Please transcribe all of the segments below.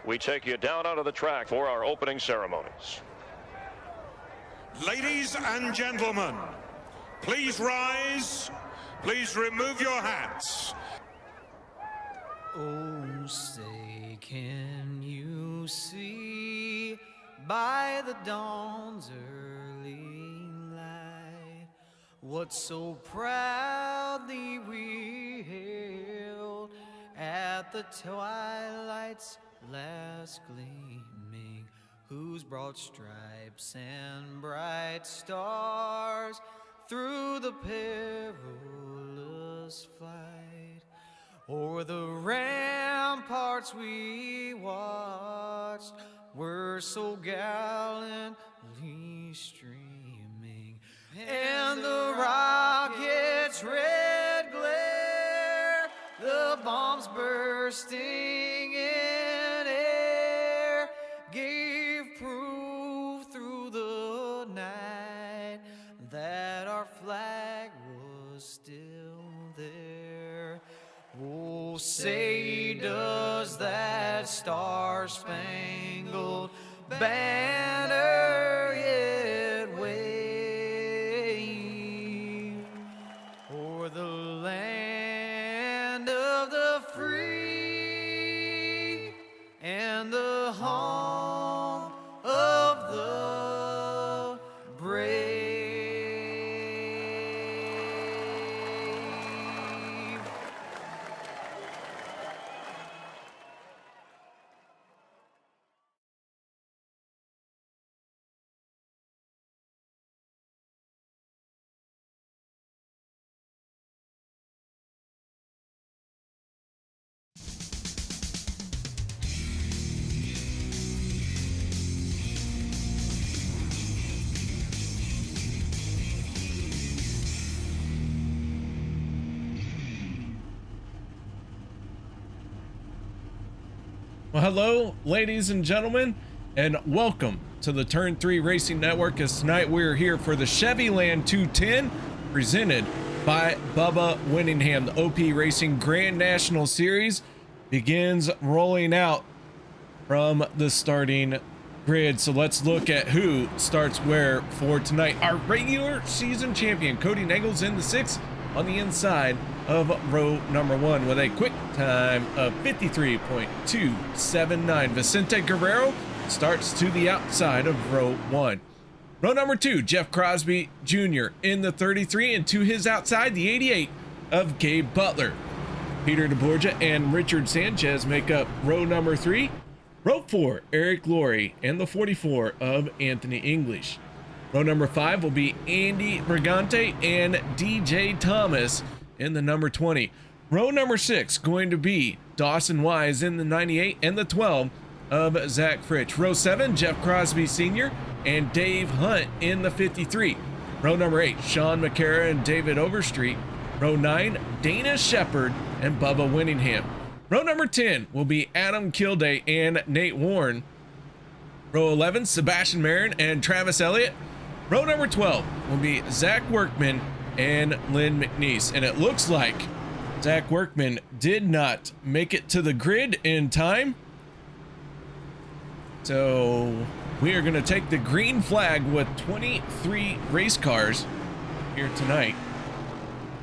we take you down onto the track for our opening ceremonies. Ladies and gentlemen, please rise. Please remove your hats. Oh, say, can you see by the dawn's early light what so proudly we hailed at the twilight's last gleaming, whose broad stripes and bright stars through the perilous flight o'er the ramparts we watched were so gallantly streaming, and the rocket's red glare, the bombs bursting in air, gave proof through the night that our flag was still there. Oh, say does that star-spangled banner yet wave o'er the land of the free and the home of the brave. Well, hello, ladies and gentlemen, and welcome to the Turn 3 Racing Network. As tonight we're here for the Chevyland 210, presented by Bubba Winningham. The OP Racing Grand National Series begins rolling out from the starting grid. So let's look at who starts where for tonight. Our regular season champion, Kody Neagles, in the 6th on the inside of row number 1 with a quick time of 53.279. Vicente Guerrero starts to the outside of row 1. Row number 2, Jeff Crosby Jr. in the 33, and to his outside, the 88 of Gabe Butler. Peter DeBorgia and Richard Sanchez make up row number 3. Row 4, Eric Lorey and the 44 of Anthony English. Row number 5 will be Andy Brigante and DJ Thomas in the number 20. Row number 6 going to be Dawson Wise in the 98 and the 12 of Zach Fritsch. Row 7, Jeff Crosby Sr. and Dave Hunt in the 53. Row number 8, Sean McCara and David Overstreet. Row 9, Dana Shepard and Bubba Winningham. Row number 10 will be Adam Kilday and Nate Warren. Row 11, Sebastian Marin and Travis Elliott. Row number 12 will be Zach Workman and Lynn McNeese. And it looks like Zach Workman did not make it to the grid in time. So we are going to take the green flag with 23 race cars here tonight.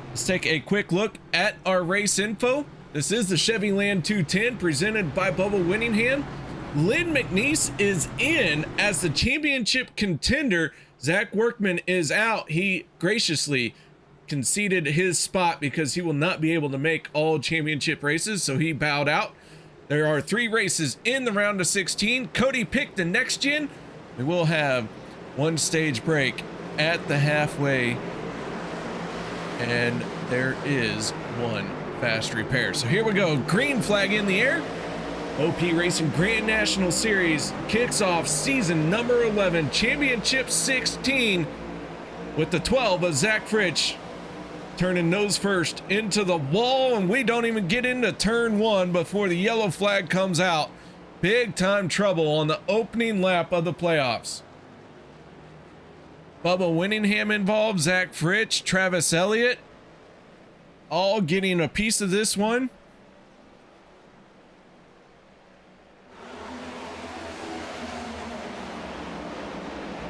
Let's take a quick look at our race info. This is the Chevyland 210 presented by Bubba Winningham. Lynn McNeese is in as the championship contender. Zach Workman is out. He graciously conceded his spot because he will not be able to make all championship races, so he bowed out. There are 3 races in the round of 16. Kody picked the next gen. We will have one stage break at the halfway, and there is one fast repair. So here we go. Green flag in the air. OP Racing Grand National Series kicks off season number 11, championship 16, with the 12 of Zach Fritsch turning nose first into the wall, and we don't even get into turn 1 before the yellow flag comes out. Big time trouble on the opening lap of the playoffs. Bubba Winningham involved, Zach Fritsch, Travis Elliott, all getting a piece of this one.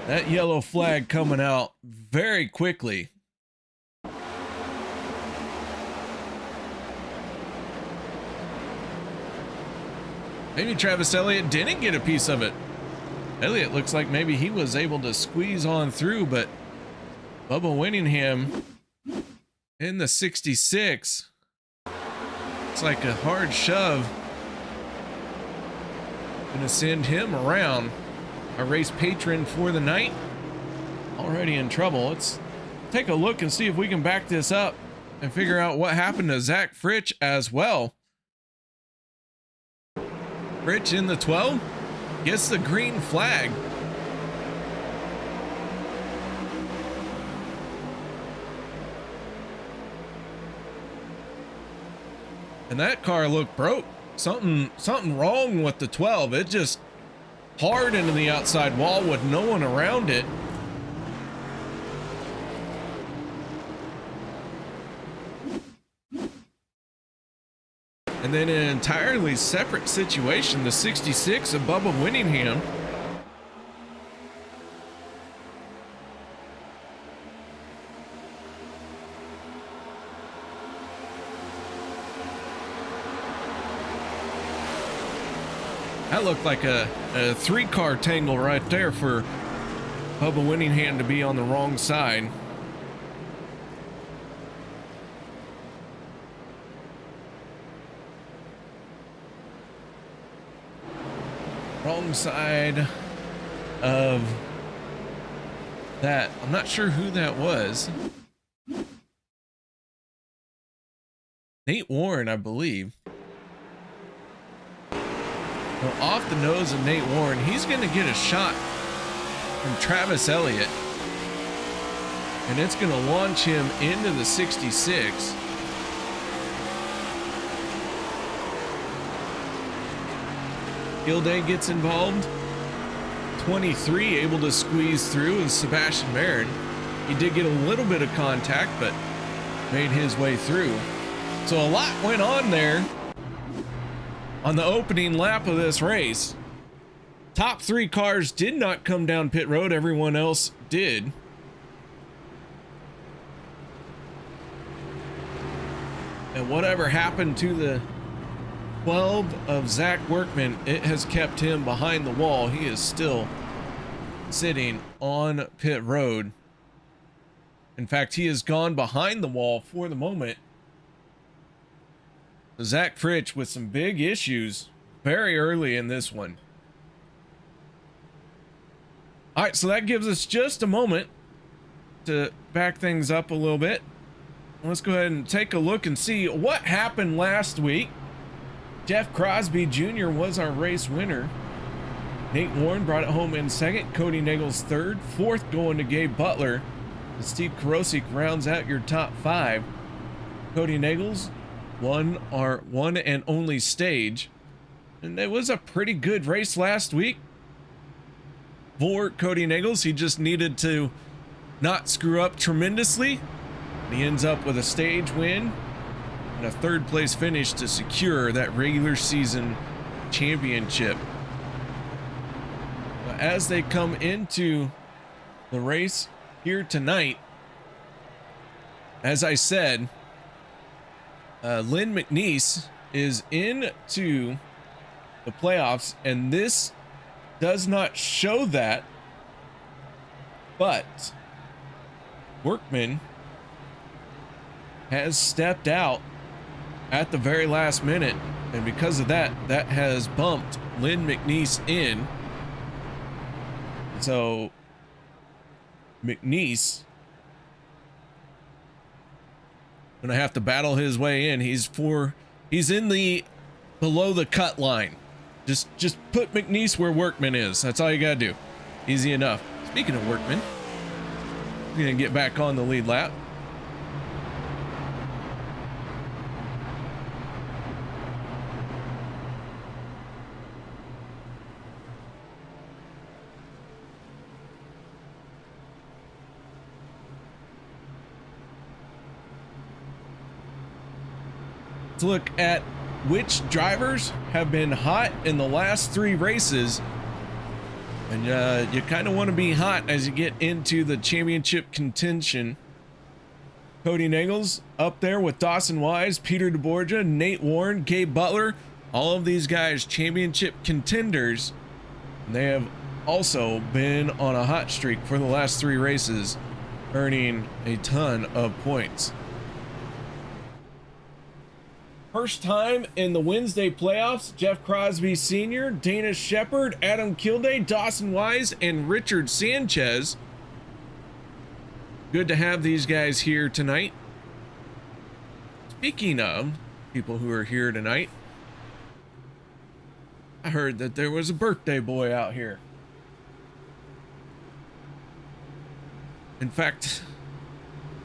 That yellow flag coming out very quickly. Maybe Travis Elliott didn't get a piece of it. Elliott looks like maybe he was able to squeeze on through, but Bubba Winningham in the 66. It's like a hard shove. Gonna send him around. Our race patron for the night already in trouble. Let's take a look and see if we can back this up and figure out what happened to Zach Fritsch as well. Fritsch in the 12 gets the green flag. And that car looked broke. Something wrong with the 12. It just hard into the outside wall with no one around it. And then an entirely separate situation, the 66 of Bubba Winningham. That looked like a three-car tangle right there for Bubba Winningham to be on the wrong side. Wrong side of that. I'm not sure who that was. Nate Warren, I believe. Well, off the nose of Nate Warren, he's going to get a shot from Travis Elliott. And it's going to launch him into the 66. Kilday gets involved. 23 able to squeeze through with Sebastian Marin. He did get a little bit of contact, but made his way through. So a lot went on there on the opening lap of this race. Top three cars did not come down pit road. Everyone else did. And whatever happened to the 12 of Zach Workman, it has kept him behind the wall. He is still sitting on pit road. In fact, he has gone behind the wall for the moment. Zach Fritsch with some big issues very early in this one. All right, so that gives us just a moment to back things up a little bit. Let's go ahead and take a look and see what happened last week. Jeff Crosby Jr. was our race winner. Nate Warren brought it home in second. Kody Neagles third. Fourth going to Gabe Butler. And Steve Karosik rounds out your top five. Kody Neagles won our one and only stage. And it was a pretty good race last week for Kody Neagles. He just needed to not screw up tremendously. He ends up with a stage win and a third place finish to secure that regular season championship. But as they come into the race here tonight, as I said, Lynn McNeese is into the playoffs, and this does not show that, but Workman has stepped out at the very last minute, and because of that, that has bumped Lynn McNeese in. So McNeese gonna have to battle his way in. He's in the below the cut line. Just put McNeese where Workman is. That's all you gotta do. Easy enough. Speaking of Workman, we're gonna get back on the lead lap. Let's look at which drivers have been hot in the last three races. And you kind of want to be hot as you get into the championship contention. Kody Neagles up there with Dawson Wise, Peter DeBorgia, Nate Warren, Gabe Butler. All of these guys championship contenders. They have also been on a hot streak for the last 3 races, earning a ton of points. First time in the Wednesday playoffs, Jeff Crosby Sr., Dana Shepard, Adam Kilday, Dawson Wise, and Richard Sanchez. Good to have these guys here tonight. Speaking of people who are here tonight, I heard that there was a birthday boy out here. In fact,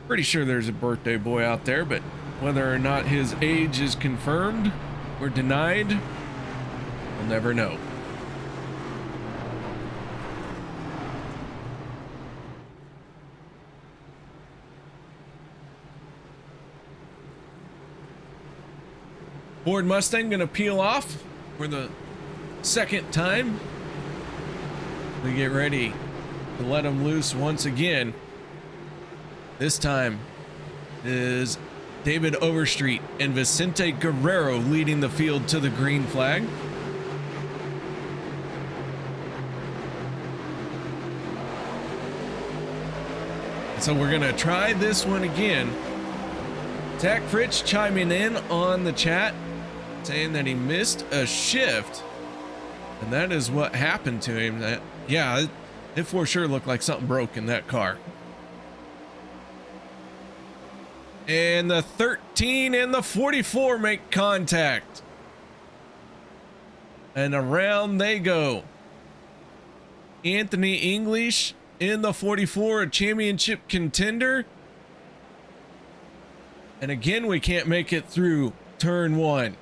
pretty sure there's a birthday boy out there, but whether or not his age is confirmed or denied, we'll never know. Ford Mustang gonna peel off for the second time. We get ready to let him loose once again. This time is David Overstreet and Vicente Guerrero leading the field to the green flag. So we're gonna try this one again. Zach Fritsch chiming in on the chat, saying that he missed a shift, and that is what happened to him. Yeah, it for sure looked like something broke in that car. And the 13 and the 44 make contact. And around they go. Anthony English in the 44, a championship contender. And again, we can't make it through turn 1.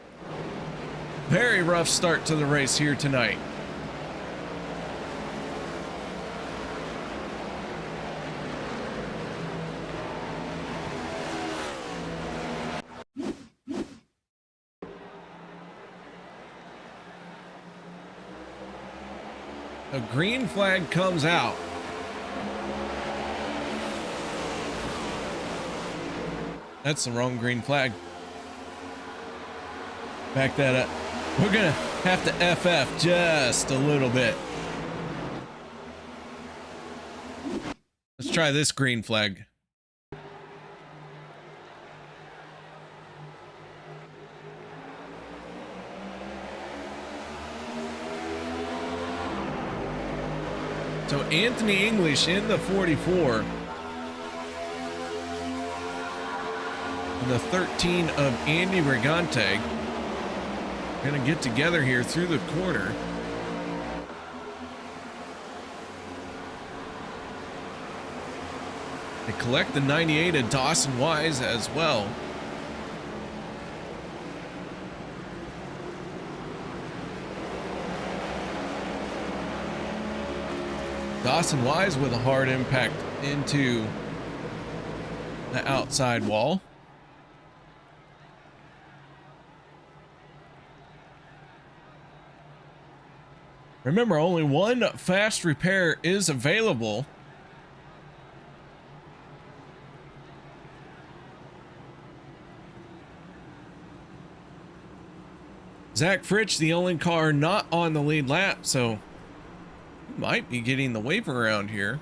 Very rough start to the race here tonight. A green flag comes out. That's the wrong green flag. Back that up. We're gonna have to FF just a little bit. Let's try this green flag. So Anthony English in the 44. And the 13 of Andy Brigante. Gonna get together here through the corner. They collect the 98 of Dawson Wise as well. Dawson Wise with a hard impact into the outside wall. Remember, only one fast repair is available. Zach Fritsch, the only car not on the lead lap, so might be getting the waiver around here.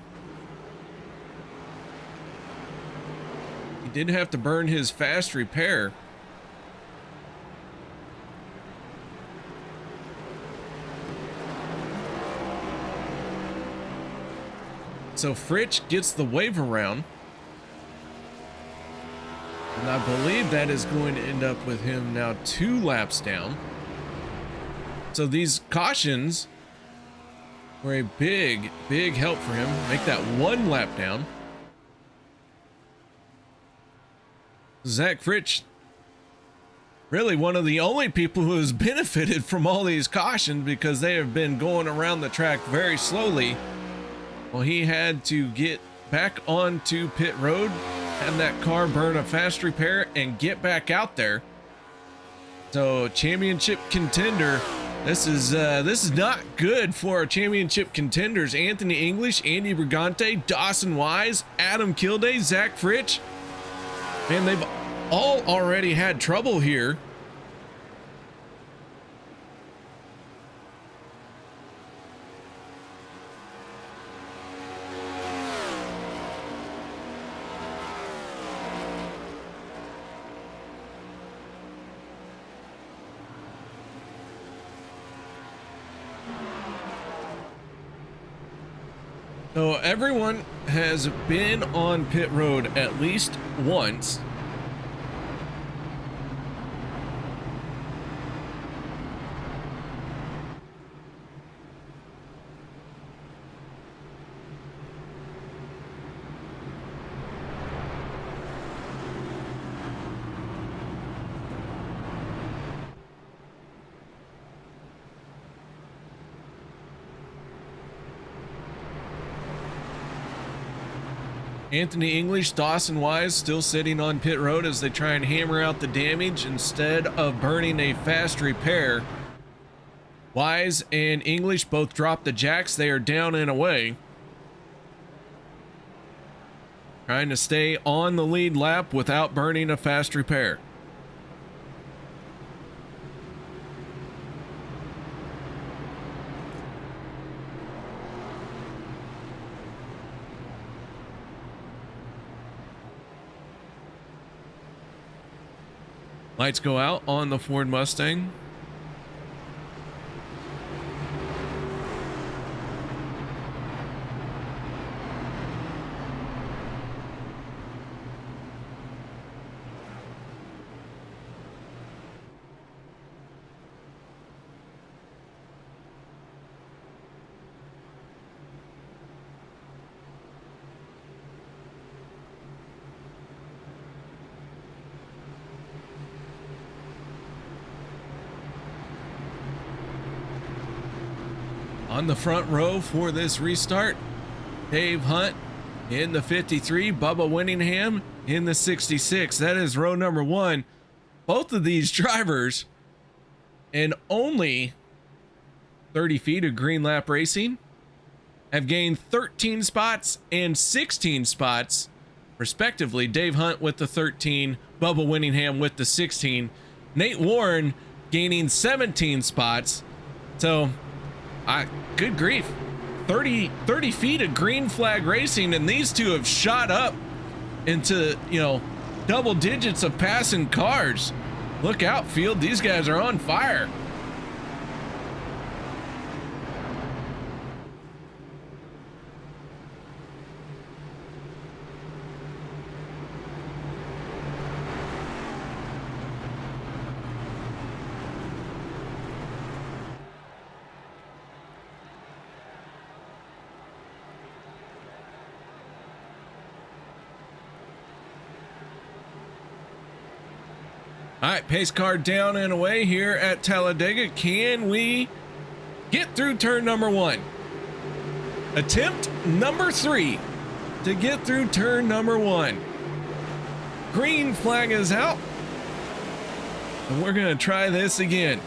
He did have to burn his fast repair. So Fritsch gets the waiver round. And I believe that is going to end up with him now 2 laps down. So these cautions were a big, big help for him. Make that 1 lap down. Zach Fritsch, really one of the only people who has benefited from all these cautions because they have been going around the track very slowly. Well, he had to get back onto pit road, have that car burn a fast repair, and get back out there. So championship contender This is not good for our championship contenders. Anthony English, Andy Brigante, Dawson Wise, Adam Kilday, Zach Fritsch. Man, they've all already had trouble here. So everyone has been on pit road at least once. Anthony English, Dawson Wise still sitting on pit road as they try and hammer out the damage instead of burning a fast repair. Wise and English both drop the jacks. They are down and away. Trying to stay on the lead lap without burning a fast repair. Lights go out on the Ford Mustang. On the front row for this restart, Dave Hunt in the 53, Bubba Winningham in the 66. That is row number one. Both of these drivers in only 30 feet of green lap racing have gained 13 spots and 16 spots respectively. Dave Hunt with the 13, Bubba Winningham with the 16, Nate Warren gaining 17 spots. So good grief, 30 feet of green flag racing, and these two have shot up into, you know, double digits of passing cars. Look out, field, these guys are on fire. All right, pace car down and away here at Talladega. Can we get through turn number one? Attempt number 3 to get through turn number 1. Green flag is out, and we're gonna try this again.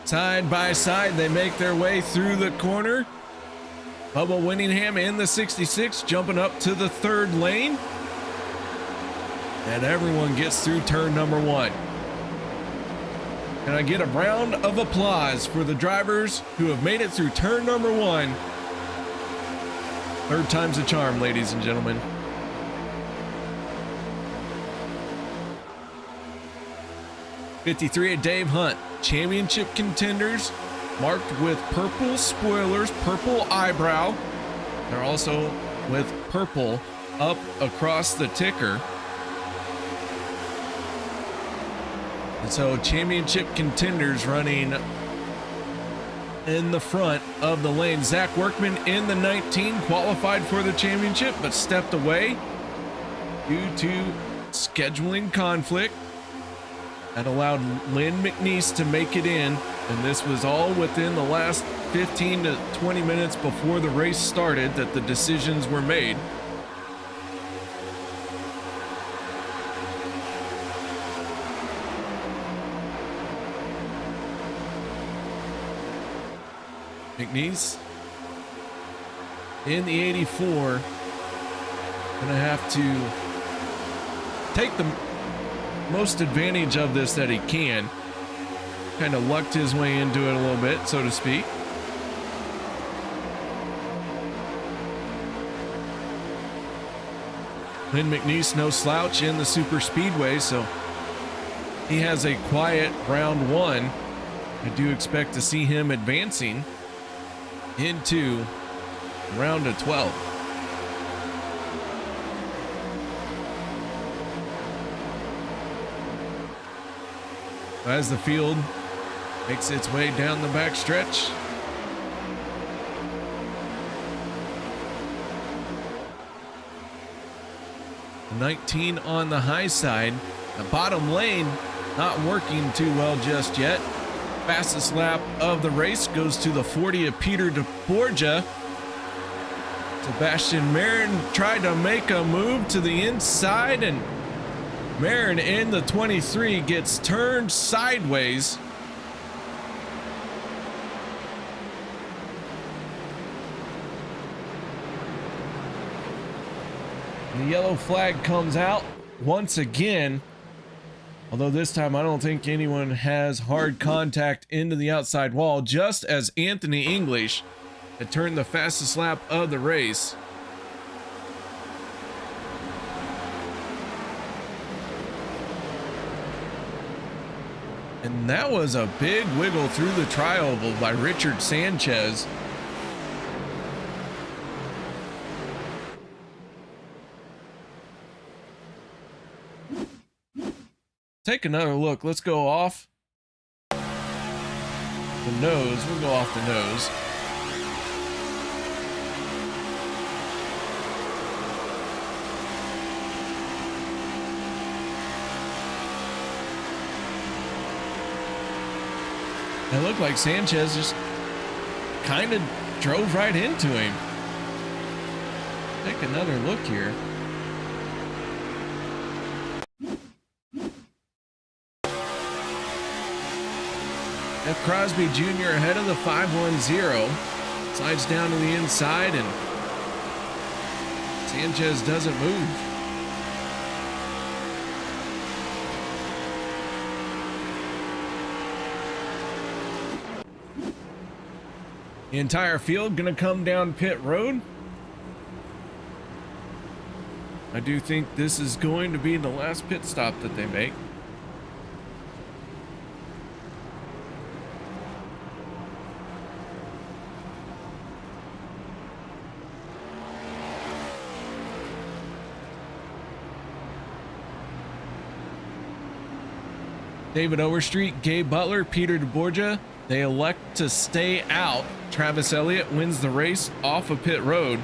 Side by side, they make their way through the corner. Bubba Winningham in the 66, jumping up to the third lane. And everyone gets through turn number 1. Can I get a round of applause for the drivers who have made it through turn number 1? Third time's a charm, ladies and gentlemen. '53 at Dave Hunt. Championship contenders marked with purple spoilers, purple eyebrow. They're also with purple up across the ticker. And so championship contenders running in the front of the lane. Zach Workman in the 19 qualified for the championship, but stepped away due to scheduling conflict. That allowed Lynn McNeese to make it in And this was all within the last 15 to 20 minutes before the race started that the decisions were made. McNeese in the 84, gonna have to take the most advantage of this that he can. Kind of lucked his way into it a little bit, so to speak. Lynn McNeese, no slouch in the super speedway, so he has a quiet round one. I do expect to see him advancing into round of 12. As the field makes its way down the back stretch, '19 on the high side. The bottom lane not working too well just yet. Fastest lap of the race goes to the 40 of Peter DeBorgia. Sebastian Marin tried to make a move to the inside, and Marin in the 23 gets turned sideways. The yellow flag comes out once again, although this time I don't think anyone has hard contact into the outside wall, just as Anthony English had turned the fastest lap of the race. And that was a big wiggle through the tri-oval by Richard Sanchez. Take another look. Let's go off the nose. We'll go off the nose. It looked like Sanchez just kind of drove right into him. Take another look here. F. Crosby Jr. ahead of the 510. Slides down to the inside, and Sanchez doesn't move. The entire field gonna come down pit road. I do think this is going to be the last pit stop that they make. David Overstreet, Gabe Butler, Peter DeBorgia, they elect to stay out. Travis Elliott wins the race off of pit road.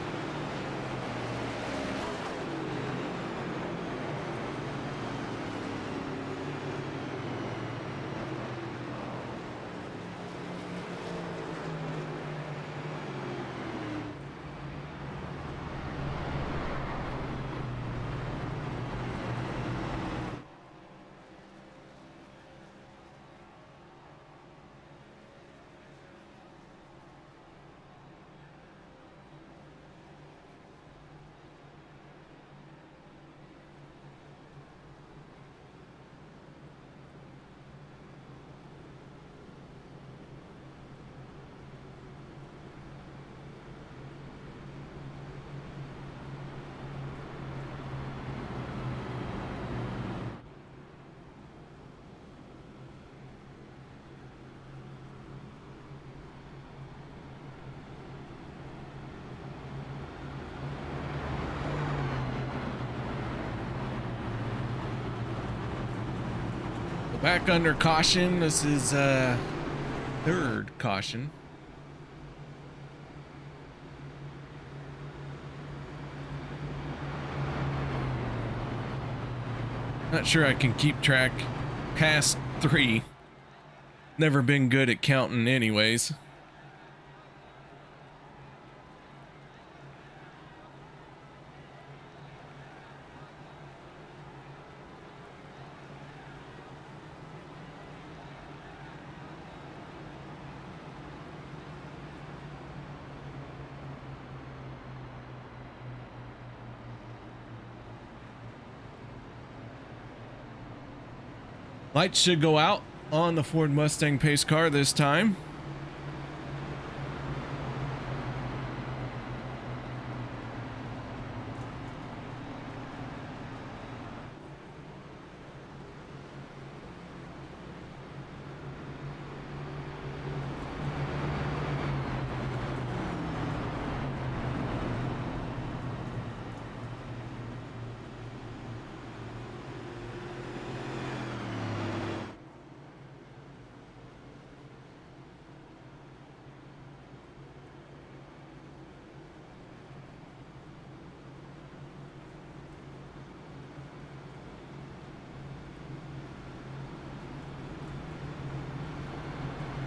Back under caution. This is third caution. Not sure I can keep track past 3. Never been good at counting anyways. Lights should go out on the Ford Mustang pace car this time.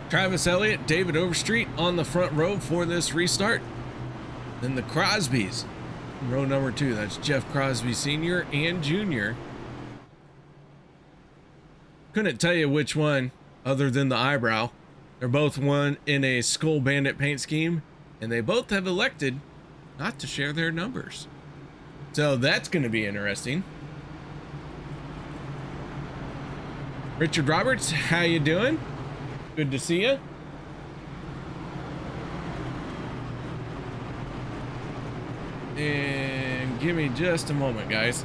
Travis Elliott, David Overstreet on the front row for this restart. Then the Crosbys, row number 2. That's Jeff Crosby Sr. and Jr. Couldn't tell you which one other than the eyebrow. They're both one in a Skull Bandit paint scheme, and they both have elected not to share their numbers. So that's going to be interesting. Richard Roberts, how you doing? Good to see you. And give me just a moment, guys.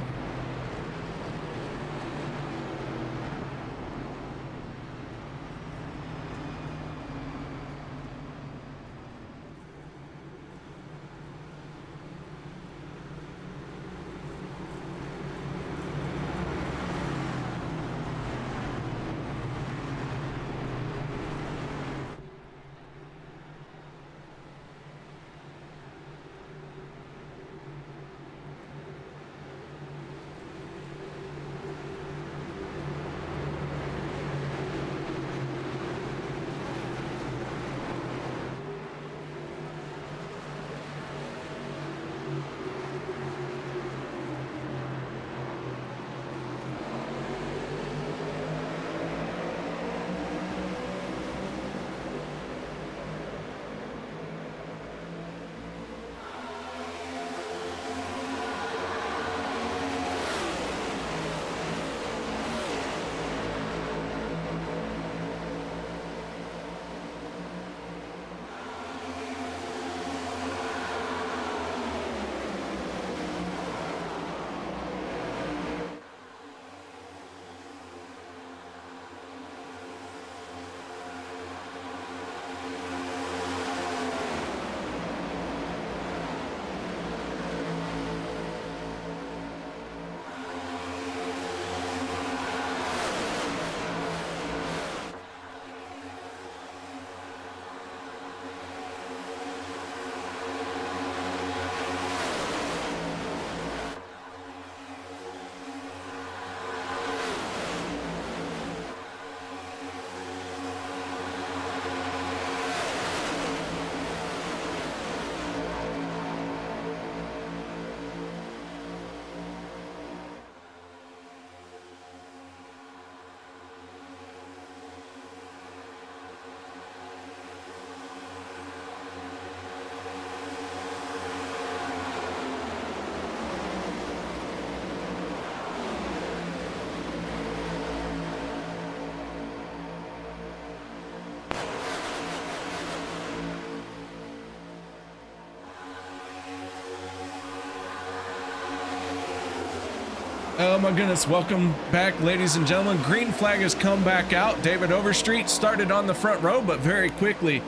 Oh my goodness, welcome back, ladies and gentlemen. Green flag has come back out. David Overstreet started on the front row, but very quickly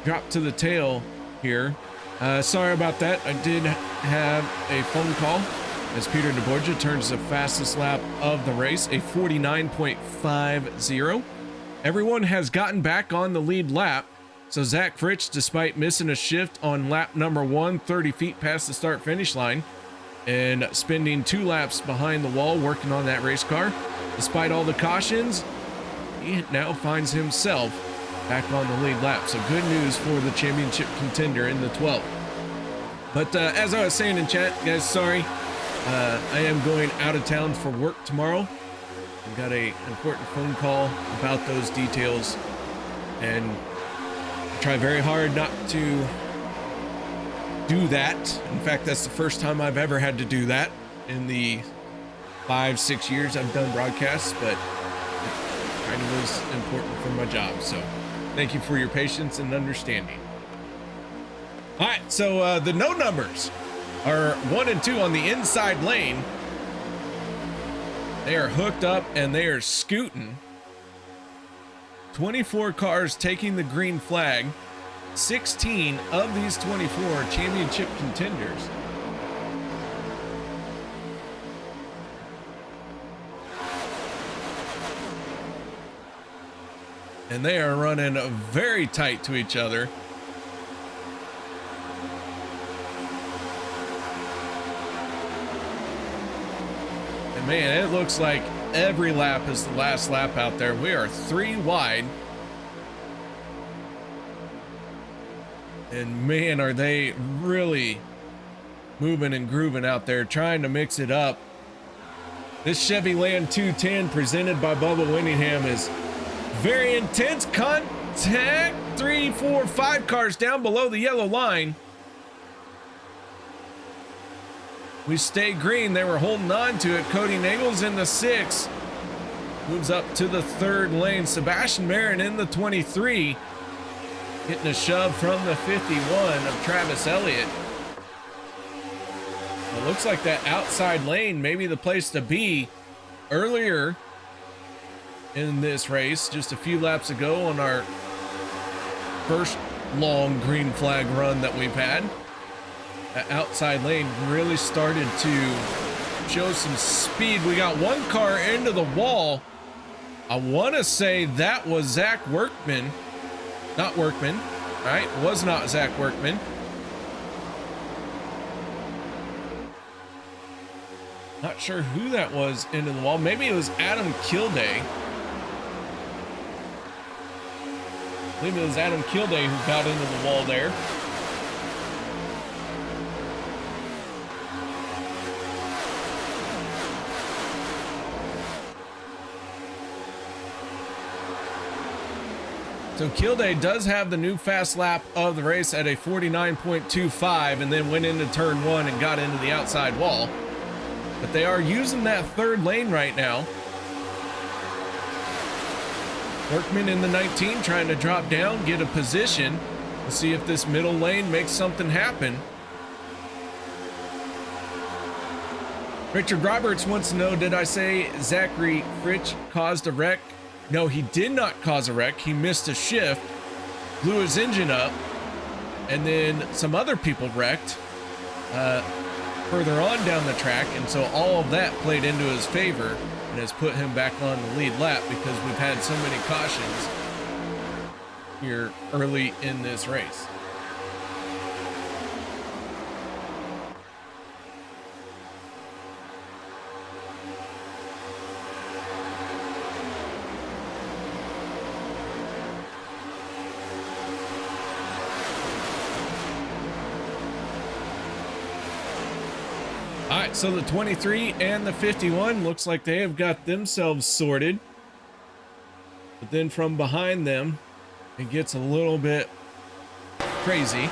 dropped to the tail here. Sorry about that. I did have a phone call as Peter DeBorgia turns the fastest lap of the race, a 49.50. Everyone has gotten back on the lead lap. So Zach Fritsch, despite missing a shift on lap number 1, 30 feet past the start finish line, and spending 2 laps behind the wall working on that race car, despite all the cautions, he now finds himself back on the lead lap. So good news for the championship contender in the 12th. But as I was saying in chat, guys, sorry, I am going out of town for work tomorrow. I've got an important phone call about those details, and I try very hard not to do that. In fact, that's the first time I've ever had to do that in the 5-6 years I've done broadcasts, but it kind of was important for my job. So thank you for your patience and understanding. All right, so the no numbers are 1 and 2 on the inside lane. They are hooked up and they are scooting. 24 cars taking the green flag. 16 of these 24 championship contenders. And they are running very tight to each other. And man, it looks like every lap is the last lap out there. We are 3 wide. And man, are they really moving and grooving out there, trying to mix it up. This Chevyland 210 presented by Bubba Winningham is very intense contact. 3, 4, 5 cars down below the yellow line. We stay green. They were holding on to it. Kody Neagles in the 6 moves up to the 3rd lane. Sebastian Marin in the 23 getting a shove from the 51 of Travis Elliott. It looks like that outside lane may be the place to be. Earlier in this race, just a few laps ago on our first long green flag run that we've had, that outside lane really started to show some speed. We got one car into the wall. I want to say that was Zach Workman. Not Workman, right? Was not Zach Workman. Not sure who that was into the wall. Maybe it was Adam Kilday. I believe it was Adam Kilday who got into the wall there. So Kilday does have the new fast lap of the race at a 49.25 and then went into turn 1 and got into the outside wall. But they are using that 3rd lane right now. Workman in the 19 trying to drop down, get a position to see if this middle lane makes something happen. Richard Roberts wants to know, did I say Zachary Fritsch caused a wreck? No, he did not cause a wreck. He missed a shift, blew his engine up, and then some other people wrecked further on down the track, and so all of that played into his favor and has put him back on the lead lap because we've had so many cautions here early in this race. All right, so the 23 and the 51 looks like they have got themselves sorted. But then from behind them, it gets a little bit crazy.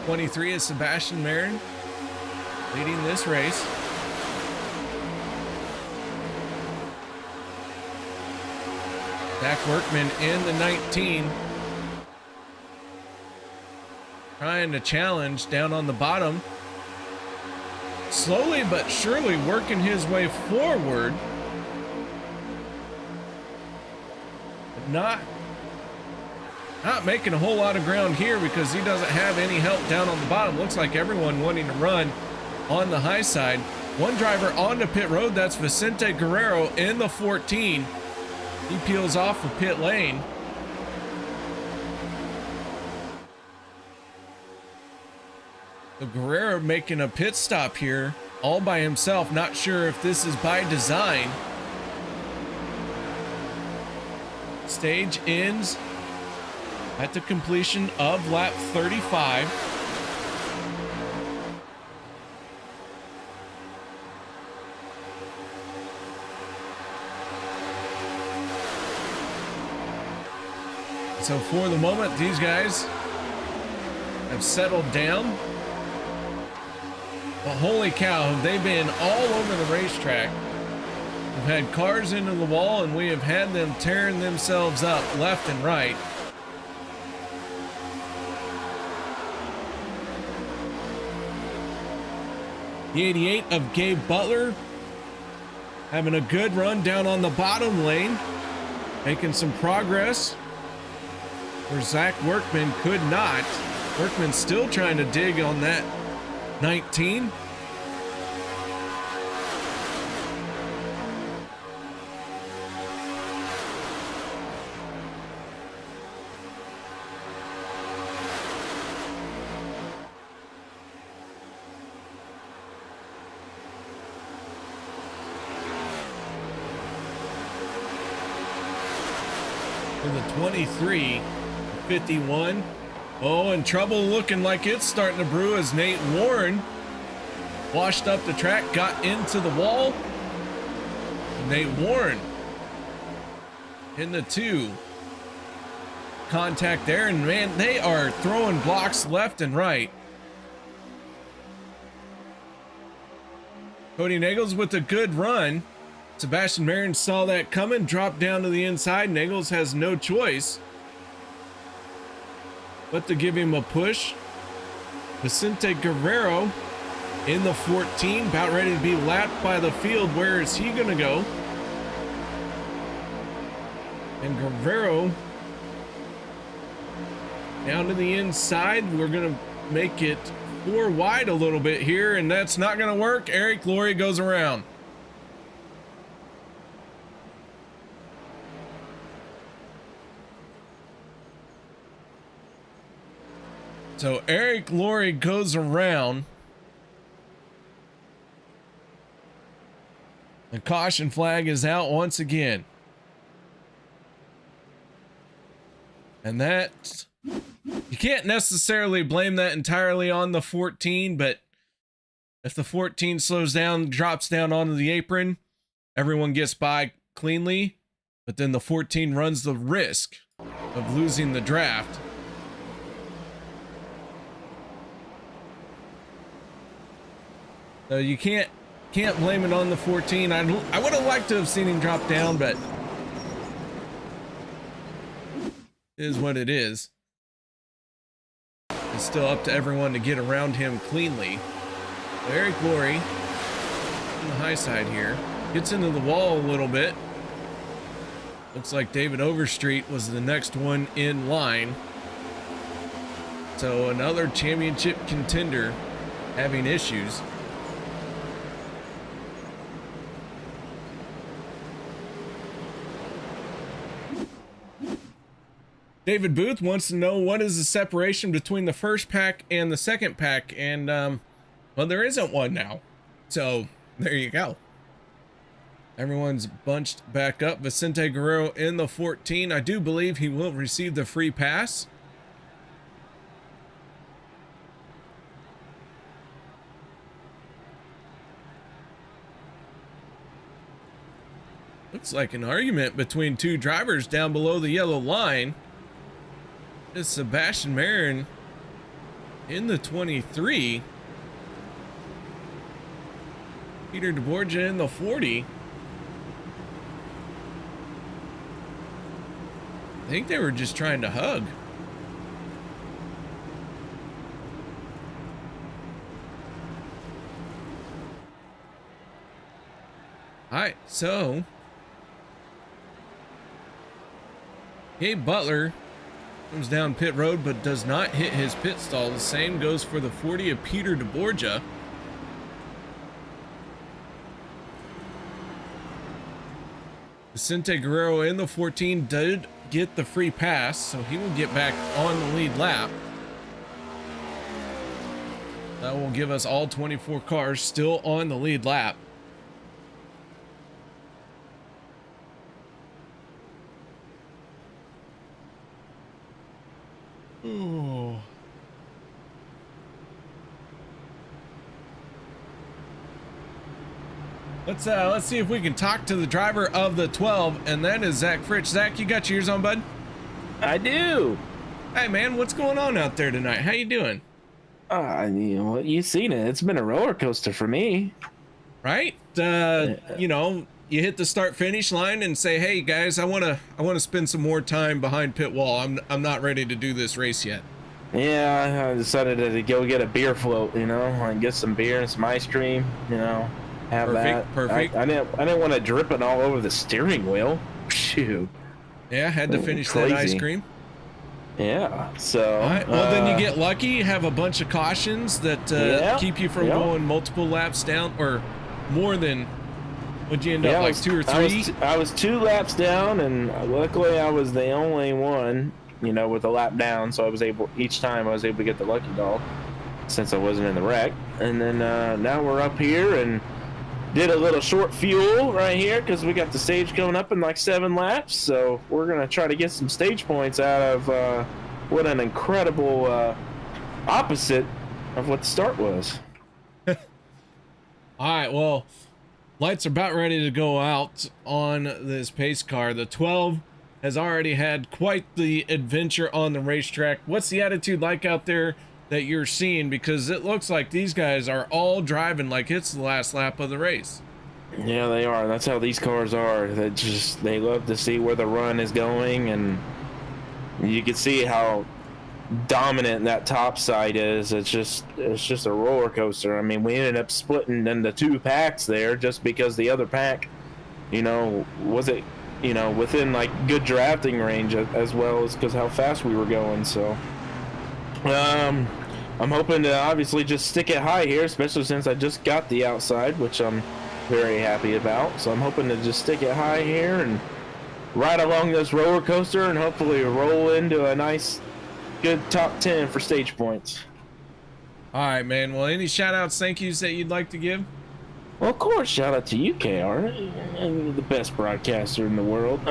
'23 is Sebastian Marin leading this race. Zach Workman in the 19. Trying to challenge down on the bottom. Slowly but surely working his way forward. But not making a whole lot of ground here because he doesn't have any help down on the bottom. Looks like everyone wanting to run on the high side. One driver onto pit road. That's Vicente Guerrero in the 14. He peels off for pit lane. So Guerrero making a pit stop here all by himself. Not sure if this is by design. Stage ends at the completion of lap 35. So for the moment, these guys have settled down. But holy cow, have they been all over the racetrack. We've had cars into the wall, and we have had them tearing themselves up left and right. The 88 of Gabe Butler having a good run down on the bottom lane, making some progress where Zach Workman could not. Workman still trying to dig on that 19. To the 23, 51. Oh, and trouble looking like it's starting to brew as Nate Warren washed up the track, got into the wall. Nate Warren in the 2. Contact there, and man, they are throwing blocks left and right. Kody Neagles with a good run. Sebastian Marin saw that coming, dropped down to the inside. Neagles has no choice but to give him a push. Vicente Guerrero in the 14, about ready to be lapped by the field. Where is he going to go? And Guerrero down to the inside. We're going to make it 4 wide a little bit here, and that's not going to work. Eric Lorey goes around. So Eric Lorey goes around. The caution flag is out once again. And that, you can't necessarily blame that entirely on the 14, but if the 14 slows down, drops down onto the apron, everyone gets by cleanly, but then the 14 runs the risk of losing the draft. So you can't blame it on the 14. I would have liked to have seen him drop down, but it is what it is. It's still up to everyone to get around him cleanly. Eric Lorey on the high side here gets into the wall a little bit. Looks like David Overstreet was the next one in line. So another championship contender having issues. David Booth wants to know what is the separation between the first pack and the second pack, and well, there isn't one now. So there you go. Everyone's bunched back up. Vicente Guerrero in the 14. I do believe he will receive the free pass. Looks like an argument between 2 drivers down below the yellow line. It's Sebastian Marin in the 23. Peter DeBorgia in the 40. I think they were just trying to hug. All right, so Gabe Butler comes down pit road but does not hit his pit stall. The same goes for the 40 of Peter DeBorgia. Vicente Guerrero in the 14 did get the free pass, so he will get back on the lead lap. That will give us all 24 cars still on the lead lap. Ooh. Let's see if we can talk to the driver of the 12, and that is Zach Fritsch. Zach, you got your ears on, bud? I do. Hey, man, what's going on out there tonight? How you doing? You know, you've seen it. It's been a roller coaster for me. Right? You know, you hit the start finish line and say, "Hey guys, I want to spend some more time behind pit wall. I'm not ready to do this race yet." Yeah, I decided to go get a beer float, you know, and get some beer and some ice cream, you know, have that. Perfect. I didn't want to drip it all over the steering wheel. Shoot. Yeah, had to finish that ice cream. Yeah, so. All right, well, then you get lucky. You have a bunch of cautions that keep you from going multiple laps down, or more than. Would you end up like 2 or 3? I was 2 laps down, and luckily I was the only one, you know, with a lap down. So I was able, each time I was able to get the lucky dog, since I wasn't in the wreck. And then now we're up here and did a little short fuel right here because we got the stage coming up in like 7 laps. So we're gonna try to get some stage points out of what an incredible opposite of what the start was. All right, well. Lights are about ready to go out on this pace car. The 12 has already had quite the adventure on the racetrack. What's the attitude like out there that you're seeing? Because it looks like these guys are all driving like it's the last lap of the race. Yeah, they are. That's how these cars are. They love to see where the run is going, and you can see how dominant that top side is. It's just a roller coaster. I mean, we ended up splitting into 2 packs there just because the other pack, you know, wasn't, you know, within like good drafting range, as well as because how fast we were going. So I'm hoping to obviously just stick it high here, especially since I just got the outside, which I'm very happy about. So I'm hoping to just stick it high here and ride along this roller coaster and hopefully roll into a nice good top 10 for stage points. All right, man. Well, any shout outs, thank yous that you'd like to give? Well, of course, shout out to you, KR. You're the best broadcaster in the world.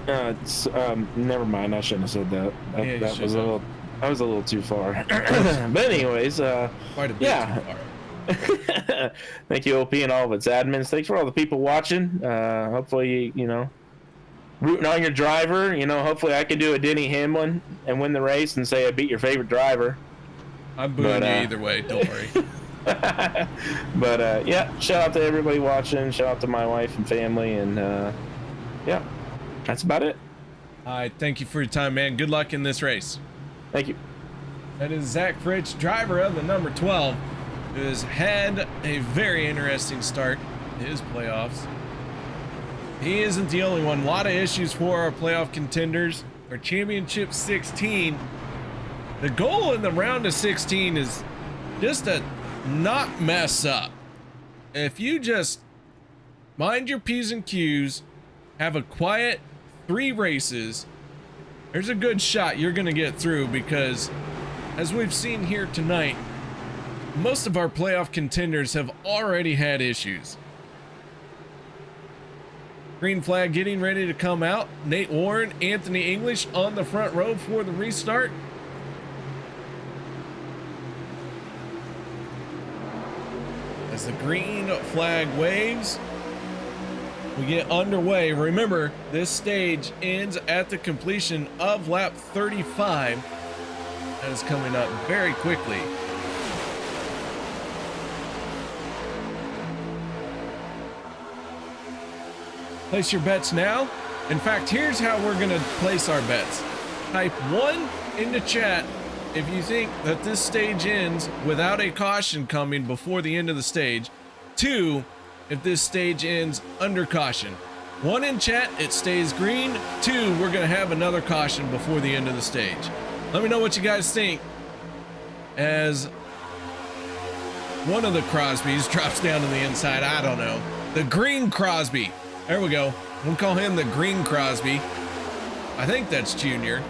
Never mind, I shouldn't have said that. That was a little too far. But anyways, quite a bit too far. Thank you, OP, and all of its admins. Thanks for all the people watching. Hopefully, you know, rooting on your driver. You know, hopefully I can do a Denny Hamlin and win the race and say I beat your favorite driver. I'm booing you either way, don't worry. But yeah, shout out to everybody watching. Shout out to my wife and family, and yeah, that's about it. All right, thank you for your time, man. Good luck in this race. Thank you. That is Zach Fritsch, driver of the number 12, who has had a very interesting start to his playoffs. He isn't the only one. A lot of issues for our playoff contenders. Our championship 16. The goal in the round of 16 is just to not mess up. If you just mind your P's and Q's, have a quiet 3 races, there's a good shot you're going to get through, because as we've seen here tonight, most of our playoff contenders have already had issues. Green flag getting ready to come out. Nate Warren, Anthony English on the front row for the restart. As the green flag waves, we get underway. Remember, this stage ends at the completion of lap 35. That is coming up very quickly. Place your bets now. In fact, here's how we're going to place our bets. Type 1 into chat if you think that this stage ends without a caution coming before the end of the stage. 2, if this stage ends under caution. 1 in chat, it stays green. 2, we're going to have another caution before the end of the stage. Let me know what you guys think as one of the Crosbys drops down to the inside. I don't know. The green Crosby. There we go. We'll call him the green Crosby. I think that's Junior.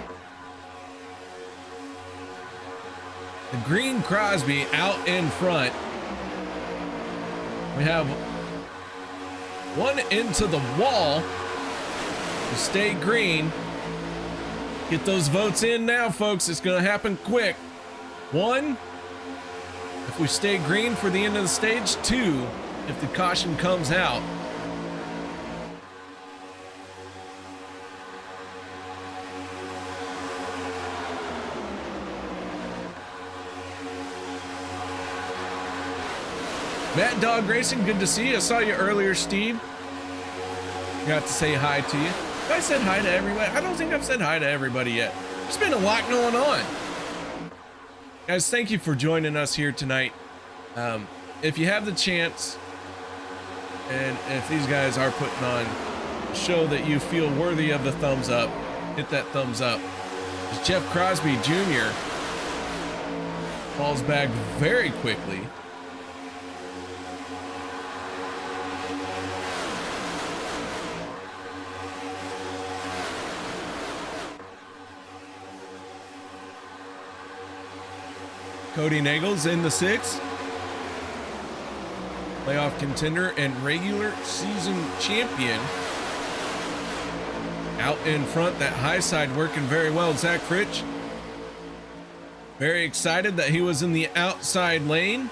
The green Crosby out in front. We have one into the wall to stay green. Get those votes in now, folks. It's going to happen quick. 1, if we stay green for the end of the stage. 2, if the caution comes out. Mad Dog Racing, good to see you. I saw you earlier, Steve. Got to say hi to you. Have I said hi to everybody? I don't think I've said hi to everybody yet. There's been a lot going on. Guys, thank you for joining us here tonight. If you have the chance, and if these guys are putting on a show that you feel worthy of the thumbs up, hit that thumbs up. As Jeff Crosby Jr. falls back very quickly. Kody Neagles in the 6. Playoff contender and regular season champion. Out in front, that high side working very well. Zach Fritsch. Very excited that he was in the outside lane.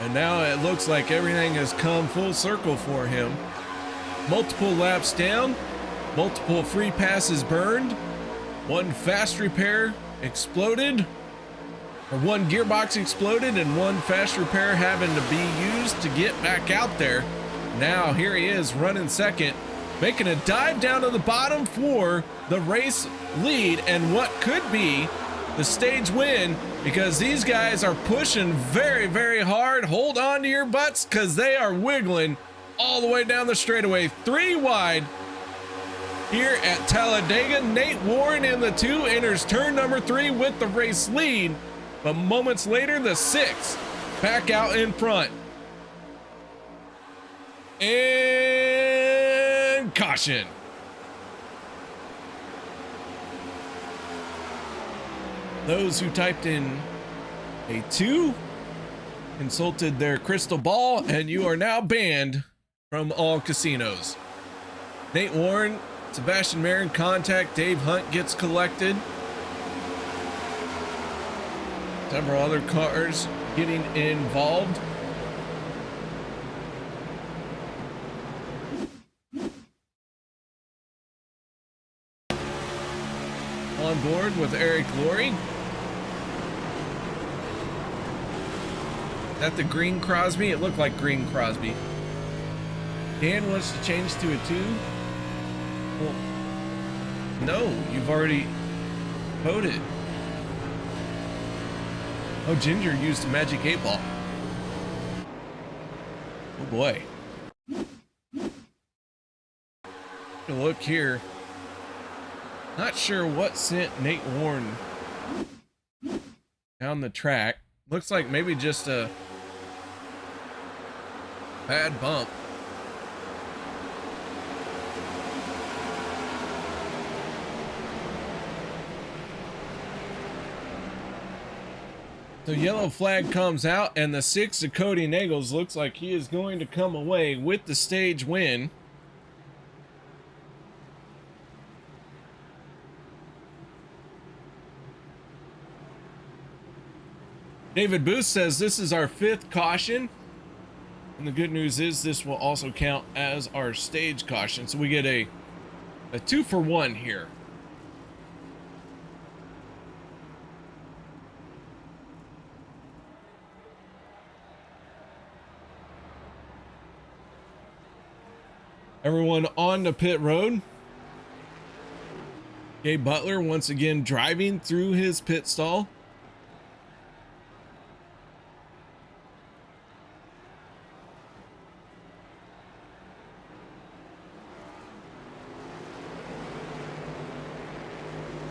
And now it looks like everything has come full circle for him. Multiple laps down. Multiple free passes burned. One fast repair exploded. Or one gearbox exploded and one fast repair having to be used to get back out there. Now here he is running second, making a dive down to the bottom for the race lead and what could be the stage win, because these guys are pushing very, very hard. Hold on to your butts because they are wiggling all the way down the straightaway. 3 wide here at Talladega. Nate Warren in the 2 enters turn number 3 with the race lead. But moments later, the 6 back out in front. And caution. Those who typed in a 2 consulted their crystal ball, and you are now banned from all casinos. Nate Warren, Sebastian Marin contact, Dave Hunt gets collected. Several other cars getting involved. On board with Eric Lorey. Is that the green Crosby? It looked like green Crosby. Dan wants to change to a 2. Well, no, you've already voted. Oh, Ginger used a magic 8 ball. Oh boy. Look here. Not sure what sent Nate Warren down the track. Looks like maybe just a bad bump. The yellow flag comes out, and the 6 of Kody Neagles looks like he is going to come away with the stage win. David Booth says this is our 5th caution. And the good news is this will also count as our stage caution. So we get a 2 for 1 here. Everyone on the pit road. Gabe Butler once again driving through his pit stall.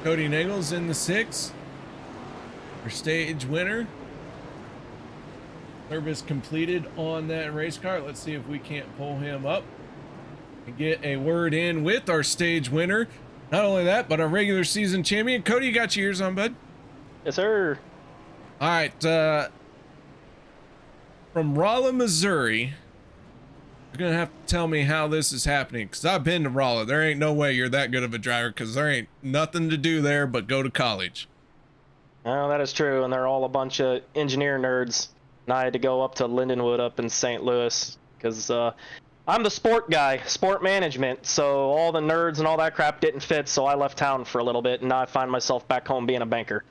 Kody Neagles in the 6. Our stage winner. Service completed on that race car. Let's see if we can't pull him up and get a word in with our stage winner. Not only that, but our regular season champion. Kody, you got your ears on, bud? Yes, sir. All right, from Rolla, Missouri, you're gonna have to tell me how this is happening, because I've been to Rolla. There ain't no way you're that good of a driver, because there ain't nothing to do there but go to college. Oh, that is true, and they're all a bunch of engineer nerds. And I had to go up to Lindenwood up in St. Louis, because I'm the sport guy, sport management, so all the nerds and all that crap didn't fit, so I left town for a little bit, and now I find myself back home being a banker.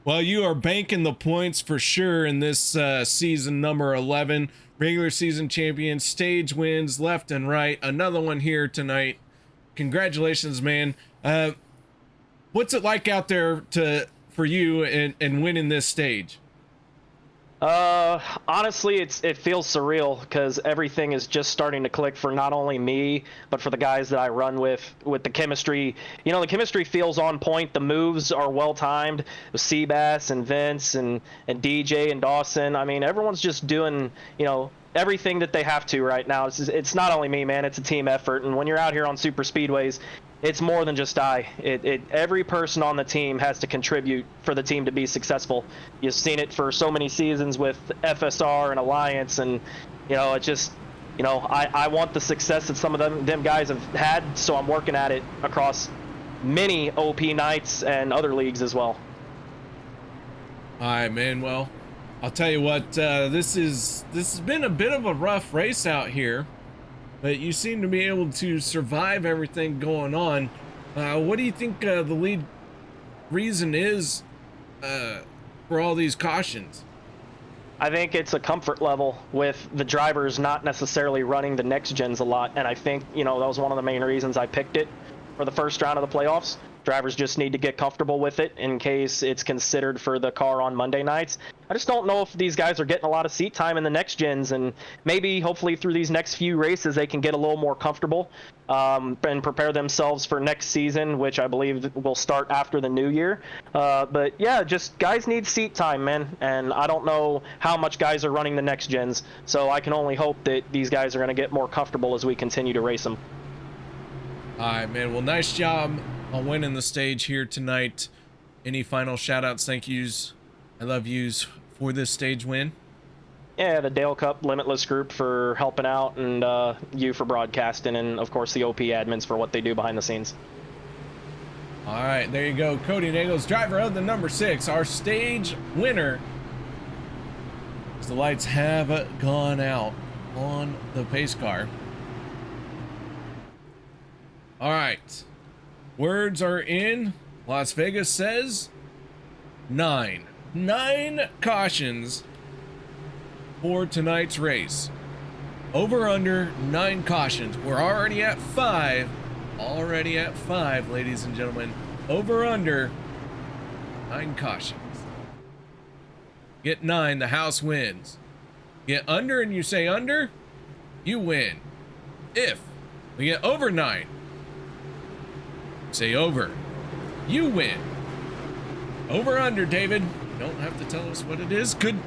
Well, you are banking the points for sure in this season number 11. Regular season champion, stage wins left and right. Another one here tonight. Congratulations, man. What's it like out there for you and winning this stage? Honestly, it feels surreal, because everything is just starting to click for not only me, but for the guys that I run with the chemistry. You know, the chemistry feels on point. The moves are well timed with Seabass and Vince and DJ and Dawson. I mean, everyone's just doing, you know, everything that they have to right now. It's not only me, man. It's a team effort. And when you're out here on super speedways, it's more than just every person on the team has to contribute for the team to be successful. You've seen it for so many seasons with FSR and Alliance, and you know, it just, you know, I want the success that some of them guys have had, so I'm working at it across many OP nights and other leagues as well. All right, man. Well, I'll tell you what, this has been a bit of a rough race out here, but you seem to be able to survive everything going on. What do you think the lead reason is for all these cautions? I think it's a comfort level with the drivers not necessarily running the next gens a lot, and I think, you know, that was one of the main reasons I picked it for the first round of the playoffs. Drivers just need to get comfortable with it in case it's considered for the car on Monday nights. I just don't know if these guys are getting a lot of seat time in the next gens, and maybe hopefully through these next few races they can get a little more comfortable and prepare themselves for next season, which I believe will start after the new year. But yeah, just guys need seat time, man, and I don't know how much guys are running the next gens, so I can only hope that these guys are going to get more comfortable as we continue to race them. All right, man. Well, nice job on winning the stage here tonight. Any final shout outs, thank yous, I love yous for this stage win? Yeah, the Dale Cup Limitless group for helping out, and you for broadcasting, and of course the OP admins for what they do behind the scenes. All right, there you go. Kody Neagles, driver of the number 6, our stage winner. As the lights have gone out on the pace car. All right. Words are in. Las Vegas says 9 cautions for tonight's race. Over under 9 cautions. We're already at 5. Already at 5, ladies and gentlemen. Over under 9 cautions. Get 9, the house wins. Get under and you say under, you win. If we get over 9, say over, you win. Over under, David. You don't have to tell us what it is. Good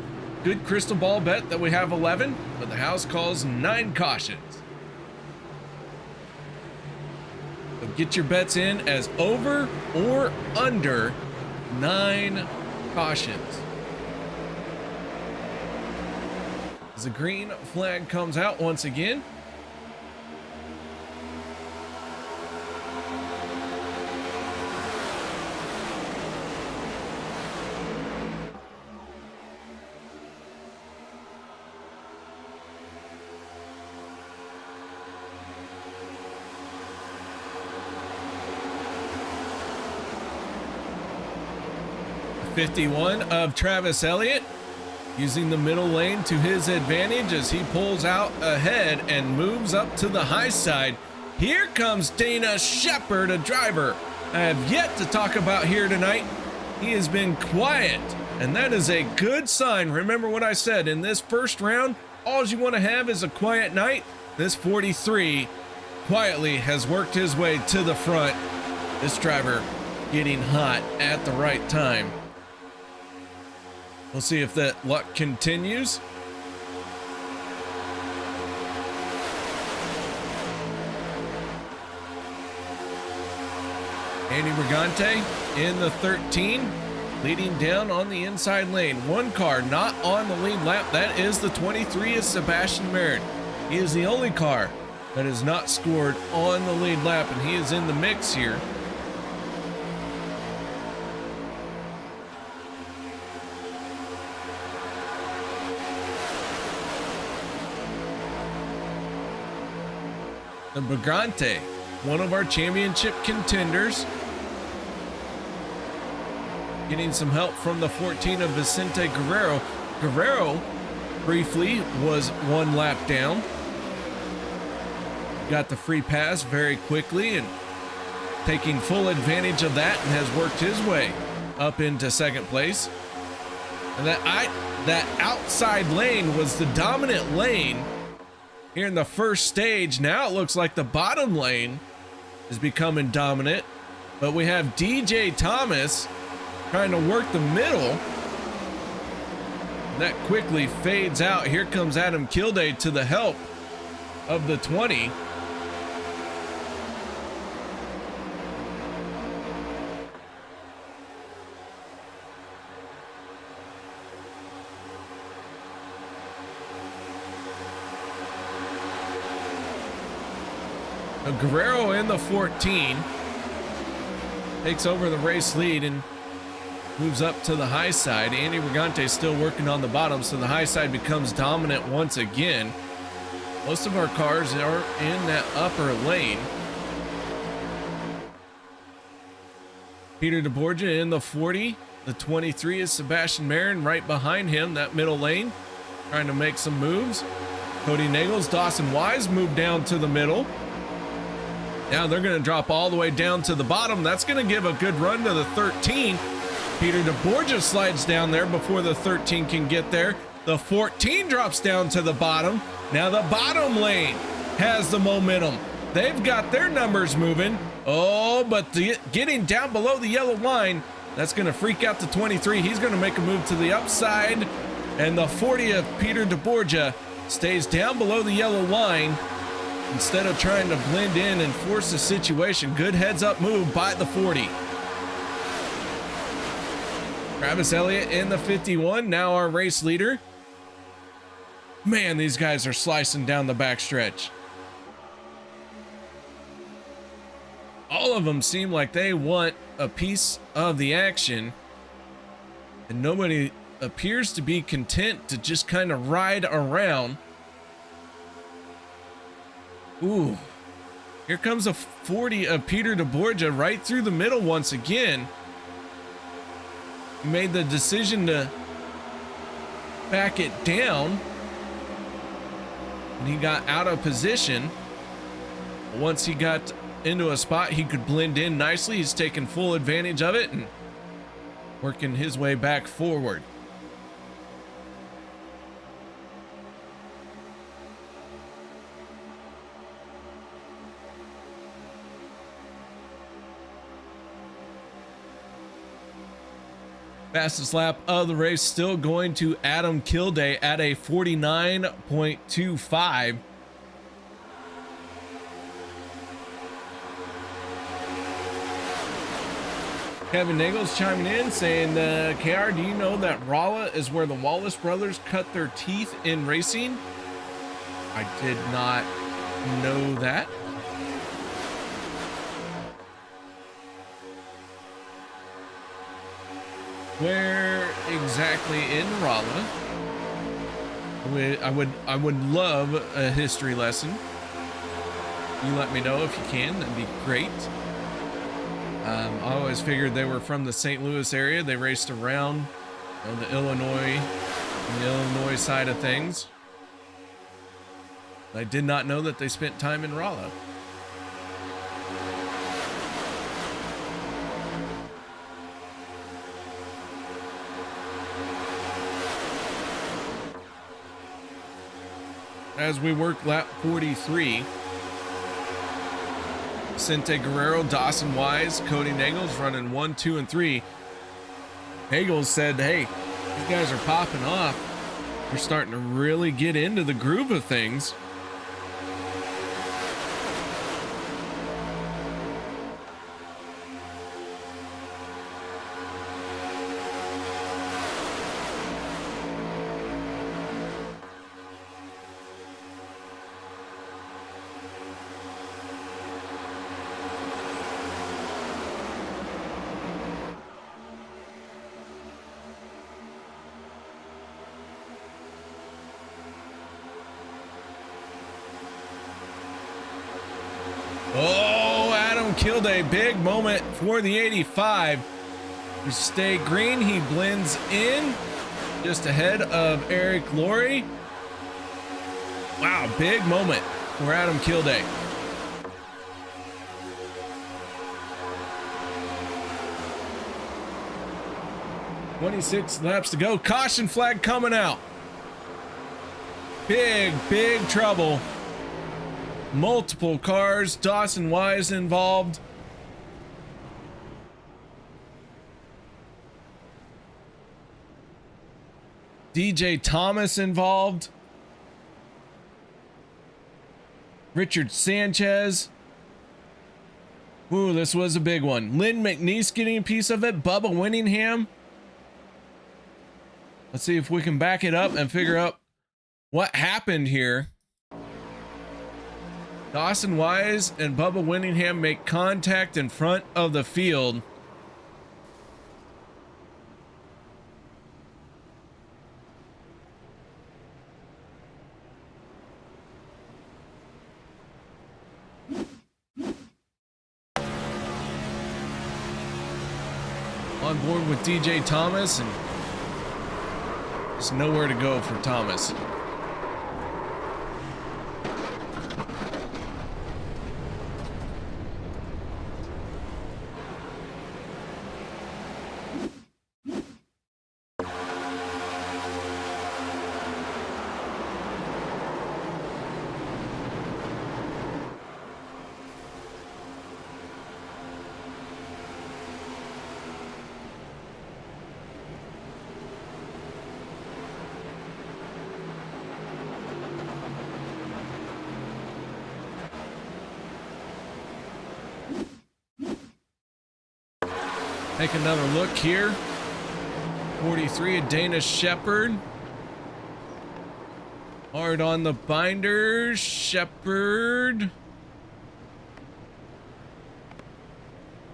crystal ball bet that we have 11, but the house calls 9 cautions. So get your bets in as over or under 9 cautions. As the green flag comes out once again. .51 of Travis Elliott using the middle lane to his advantage as he pulls out ahead and moves up to the high side. Here comes Dana Shepard, a driver I have yet to talk about here tonight. He has been quiet, and that is a good sign. Remember what I said, in this first round, all you want to have is a quiet night. This 43 quietly has worked his way to the front. This driver getting hot at the right time. We'll see if that luck continues. Andy Brigante in the 13. leading down on the inside lane. One car not on the lead lap. That is the 23 of Sebastian Merritt. He is the only car that has not scored on the lead lap, and he is in the mix here. The Brigante, one of our championship contenders, getting some help from the 14 of Vicente Guerrero. Guerrero briefly was one lap down. Got the free pass very quickly and taking full advantage of that, and has worked his way up into second place. And that outside lane was the dominant lane here in the first stage. Now it looks like the bottom lane is becoming dominant, but we have DJ Thomas trying to work the middle. That quickly fades out. Here comes Adam Kilday to the help of the 20. Guerrero in the 14 takes over the race lead and moves up to the high side. Andy Brigante still working on the bottom, so the high side becomes dominant once again. Most of our cars are in that upper lane. Peter DeBorgia in the 40. The 23 is Sebastian Marin right behind him, that middle lane, trying to make some moves. Kody Neagles, Dawson Wise moved down to the middle. Now they're going to drop all the way down to the bottom. That's going to give a good run to the 13. Peter DeBorgia slides down there before the 13 can get there. The 14 drops down to the bottom. Now the bottom lane has the momentum. They've got their numbers moving. Oh, but getting down below the yellow line, that's going to freak out the 23. He's going to make a move to the upside. And the 40 of Peter DeBorgia stays down below the yellow line instead of trying to blend in and force the situation. Good heads up move by the 40. Travis Elliott in the 51, now our race leader. Man, these guys are slicing down the backstretch. All of them seem like they want a piece of the action, and nobody appears to be content to just kind of ride around. Ooh, here comes a 40 of Peter DeBorgia right through the middle once again. He made the decision to back it down, and he got out of position. Once he got into a spot he could blend in nicely, he's taking full advantage of it and working his way back forward. Fastest lap of the race still going to Adam Kilday at a 49.25. Kevin Neagles chiming in saying, KR, do you know that Rolla is where the Wallace brothers cut their teeth in racing? I did not know that. Where exactly in Rolla? I would love a history lesson. You let me know if you can. That'd be great. I always figured they were from the St. Louis area. They raced around the Illinois side of things. I did not know that they spent time in Rolla. As we work lap 43, Vicente Guerrero, Dawson Wise, Kody Neagles running 1, 2, and 3. Neagles said, hey, these guys are popping off. We're starting to really get into the groove of things. Kilday, big moment for the 85. We stay green, he blends in just ahead of Lorey. Wow, big moment for Adam Kilday. .26 laps to go. Caution flag coming out. Big trouble. Multiple cars. Dawson Wise involved. DJ Thomas involved. Richard Sanchez. Ooh, this was a big one. Lynn McNeese getting a piece of it. Bubba Winningham. Let's see if we can back it up and figure out what happened here. Dawson Wise and Bubba Winningham make contact in front of the field. On board with DJ Thomas, and there's nowhere to go for Thomas. Take another look here. 43 of Dana Shepard. Hard on the binder. Shepard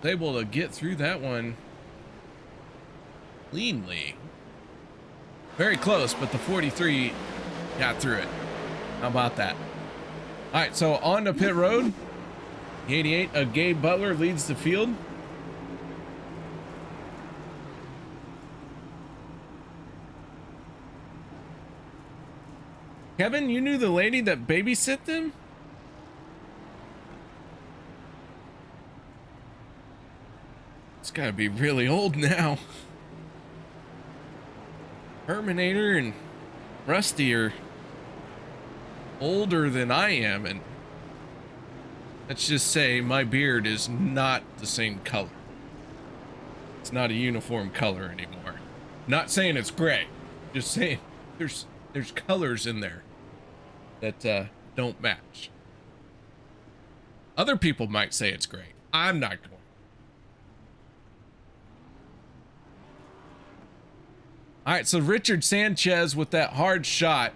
able to get through that one cleanly. Very close, but the 43 got through it. How about that? All right, so on to pit road. The 88 of Gabe Butler leads the field. Kevin, you knew the lady that babysit them? It's gotta be really old now. Terminator and Rusty are older than I am, and let's just say my beard is not the same color. It's not a uniform color anymore. Not saying it's gray, just saying there's colors in there that don't match. Other people might say it's gray. I'm not going. All right, so Richard Sanchez with that hard shot.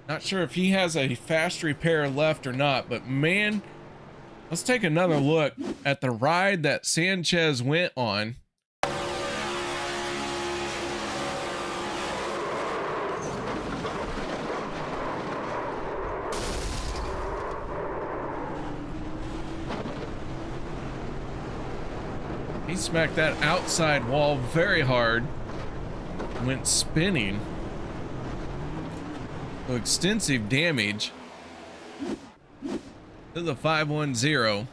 Not sure if he has a fast repair left or not, but man, let's take another look at the ride that Sanchez went on. He smacked that outside wall very hard. Went spinning. So extensive damage to the 510.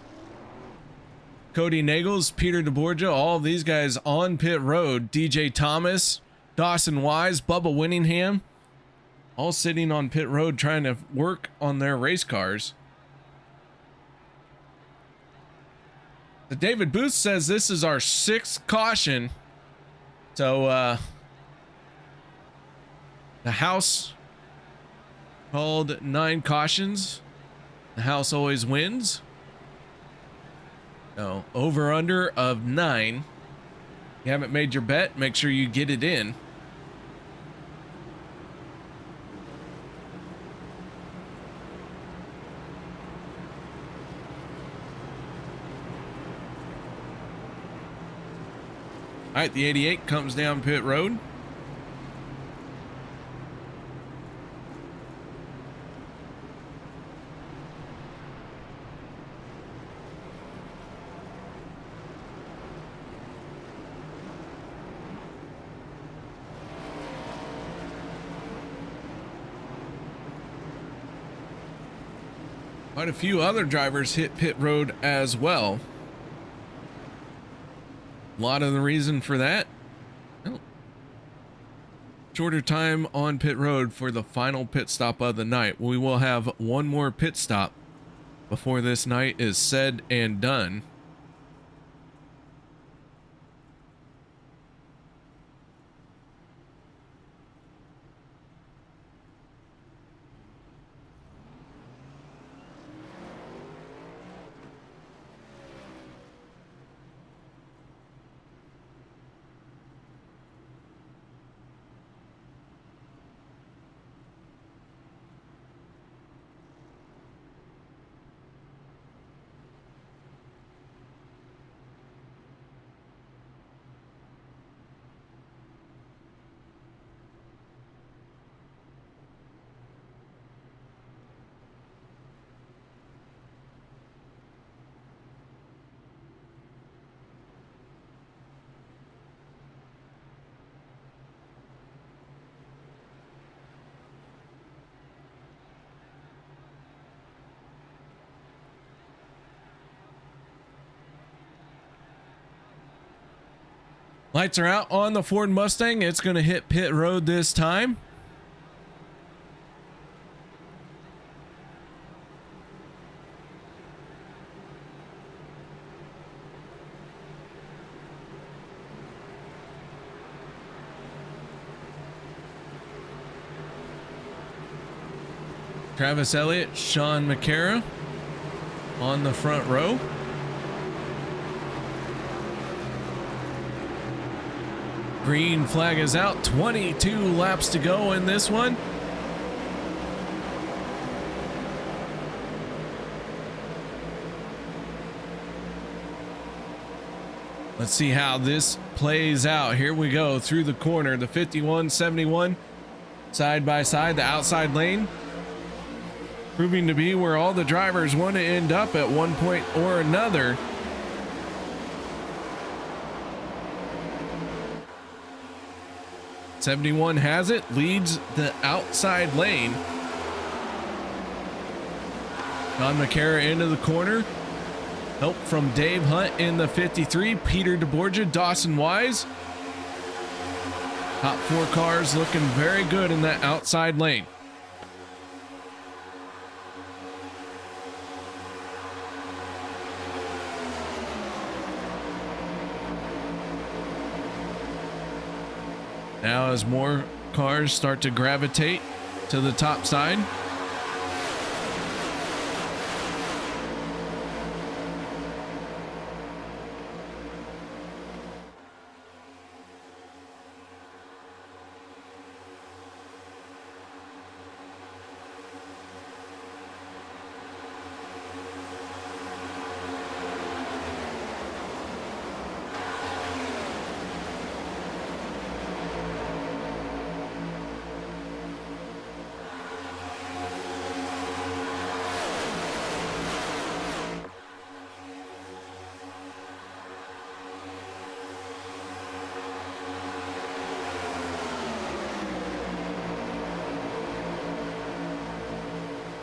Kody Neagles, Peter DeBorgia, all of these guys on pit road. DJ Thomas, Dawson Wise, Bubba Winningham, all sitting on pit road trying to work on their race cars. The David Booth says this is our 6th caution. So the house called 9 cautions. The house always wins. So over under of 9. If you haven't made your bet, make sure you get it in. All right, the 88 comes down pit road. Quite a few other drivers hit pit road as well. A lot of the reason for that, well, shorter time on pit road for the final pit stop of the night. We will have one more pit stop before this night is said and done. Lights are out on the Ford Mustang. It's going to hit pit road this time. Travis Elliott, Sean McCara on the front row. Green flag is out. 22 laps to go in this one. Let's see how this plays out. Here we go through the corner. The 51-71 side by side, the outside lane, proving to be where all the drivers want to end up at one point or another. '71 has it, leads the outside lane. John McCara into the corner. Help from Dave Hunt in the 53. Peter DeBorgia, Dawson Wise. Top four cars looking very good in that outside lane. Now as more cars start to gravitate to the top side.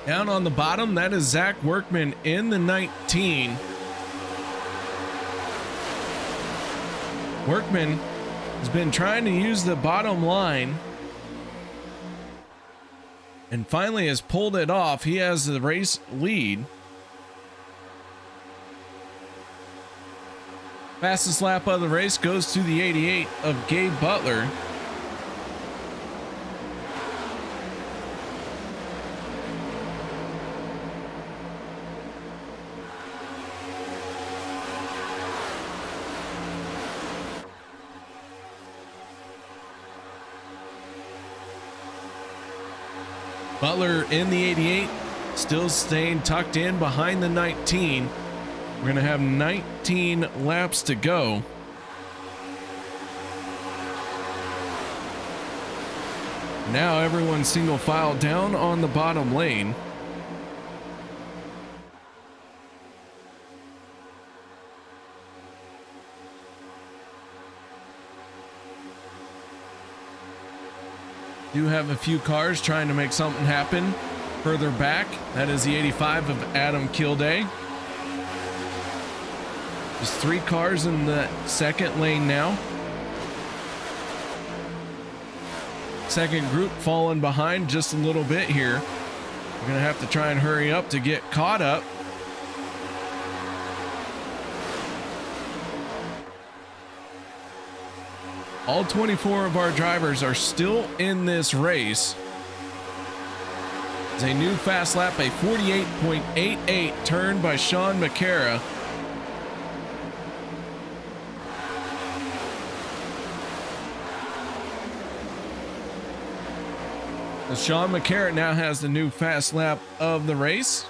Down on the bottom, that is Zach Workman in the 19. Workman has been trying to use the bottom line and finally has pulled it off. He has the race lead. Fastest lap of the race goes to the 88 of Gabe Butler. Butler in the 88, still staying tucked in behind the 19. We're going to have 19 laps to go. Now everyone's single file down on the bottom lane. Do have a few cars trying to make something happen further back. That is the 85 of Adam Kilday. There's 3 cars in the second lane now. Second group falling behind just a little bit here. We're gonna have to try and hurry up to get caught up. All 24 of our drivers are still in this race. It's a new fast lap, a 48.88 turn by Sean McCara. So Sean McCara now has the new fast lap of the race.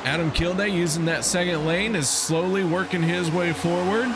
Adam Kilday, using that second lane, is slowly working his way forward.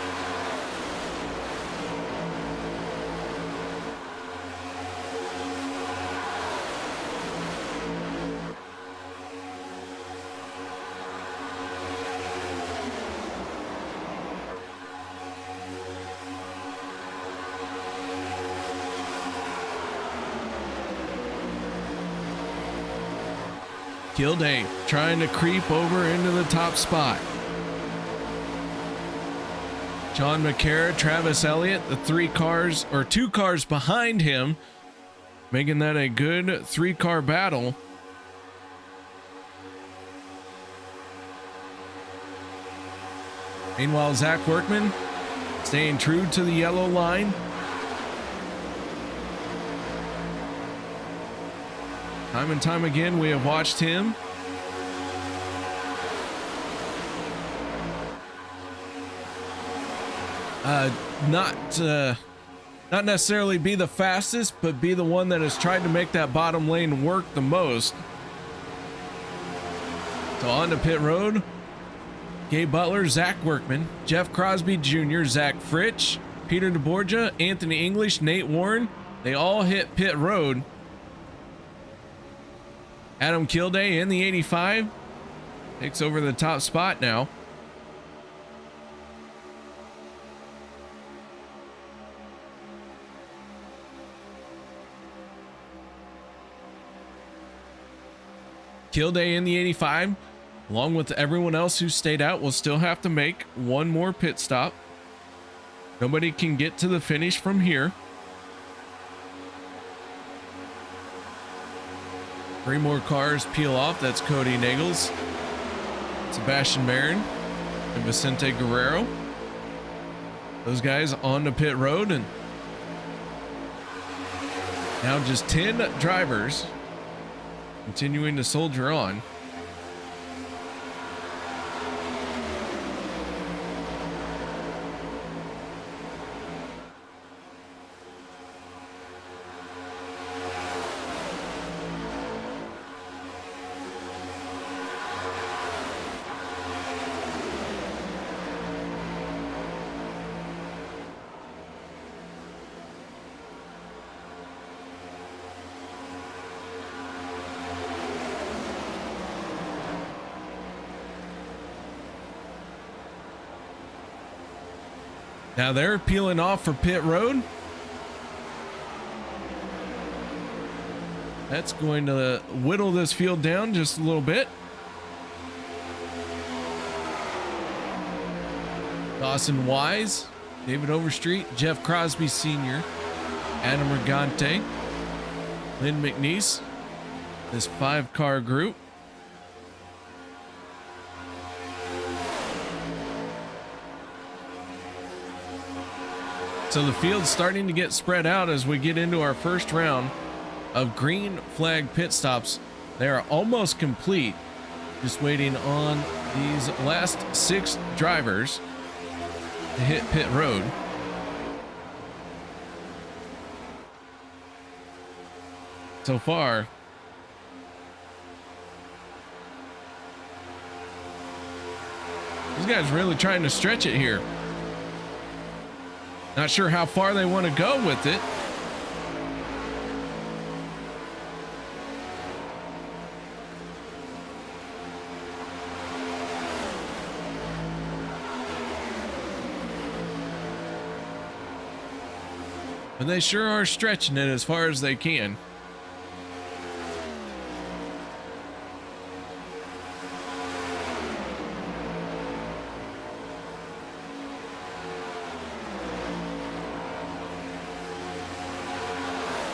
Kilday trying to creep over into the top spot. Sean McCara, Travis Elliott, the 2 cars behind him, making that a good 3-car battle. Meanwhile, Zach Workman staying true to the yellow line. Time and time again, we have watched him not necessarily be the fastest, but be the one that has tried to make that bottom lane work the most. So on to pit road. Gabe Butler, Zach Workman, Jeff Crosby Jr., Zach Fritsch, Peter DeBorgia, Anthony English, Nate Warren. They all hit pit road. Adam Kilday in the 85 takes over the top spot now. Kilday in the 85, along with everyone else who stayed out, will still have to make one more pit stop. Nobody can get to the finish from here. 3 more cars peel off. That's Kody Neagles, Sebastian Marin, and Vicente Guerrero. Those guys on the pit road, and now just 10 drivers continuing to soldier on. Now they're peeling off for pit road. That's going to whittle this field down just a little bit. Dawson Wise, David Overstreet, Jeff Crosby Sr., Adam Brigante, Lynn McNeese, this 5-car group. So the field's starting to get spread out as we get into our first round of green flag pit stops. They are almost complete. Just waiting on these last 6 drivers to hit pit road. So far, these guys really trying to stretch it here. Not sure how far they want to go with it. But they sure are stretching it as far as they can.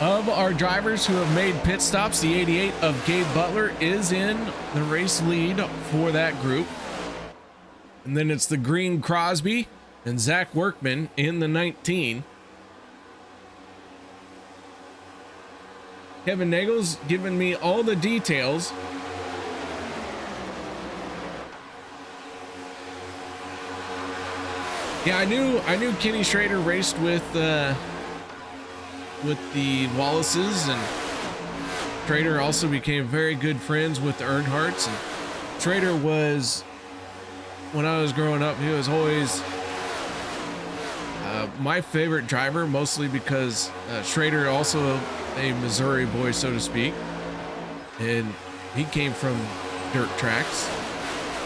Of our drivers who have made pit stops, the 88 of Gabe Butler is in the race lead for that group. And then it's the green Crosby and Zach Workman in the 19. Kevin Neagles giving me all the details. Yeah, I knew Kenny Schrader raced with the Wallaces, and Schrader also became very good friends with the Earnhardts. And Schrader was, when I was growing up, he was always my favorite driver, mostly because Schrader also a Missouri boy, so to speak, and he came from dirt tracks,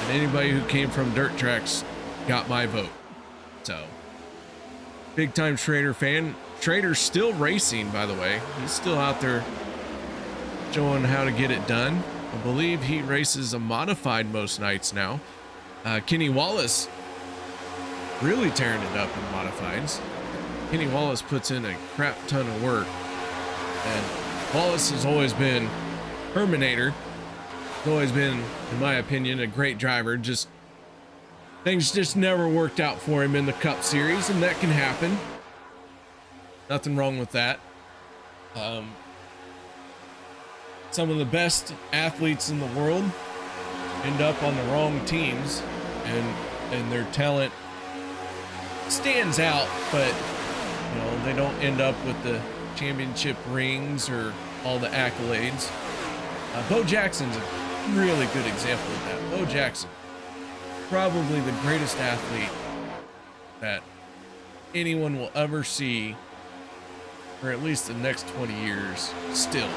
and anybody who came from dirt tracks got my vote. So big time Schrader fan. Schrader's still racing, by the way. He's still out there showing how to get it done. I believe he races a modified most nights now. Kenny Wallace really tearing it up in modifieds. Kenny Wallace puts in a crap ton of work, and Wallace has always been Terminator. He's always been, in my opinion, a great driver. Just things just never worked out for him in the Cup Series, and that can happen. Nothing wrong with that. Some of the best athletes in the world end up on the wrong teams, and their talent stands out, but you know, they don't end up with the championship rings or all the accolades. Bo Jackson's a really good example of that. Bo Jackson, probably the greatest athlete that anyone will ever see for at least the next 20 years still.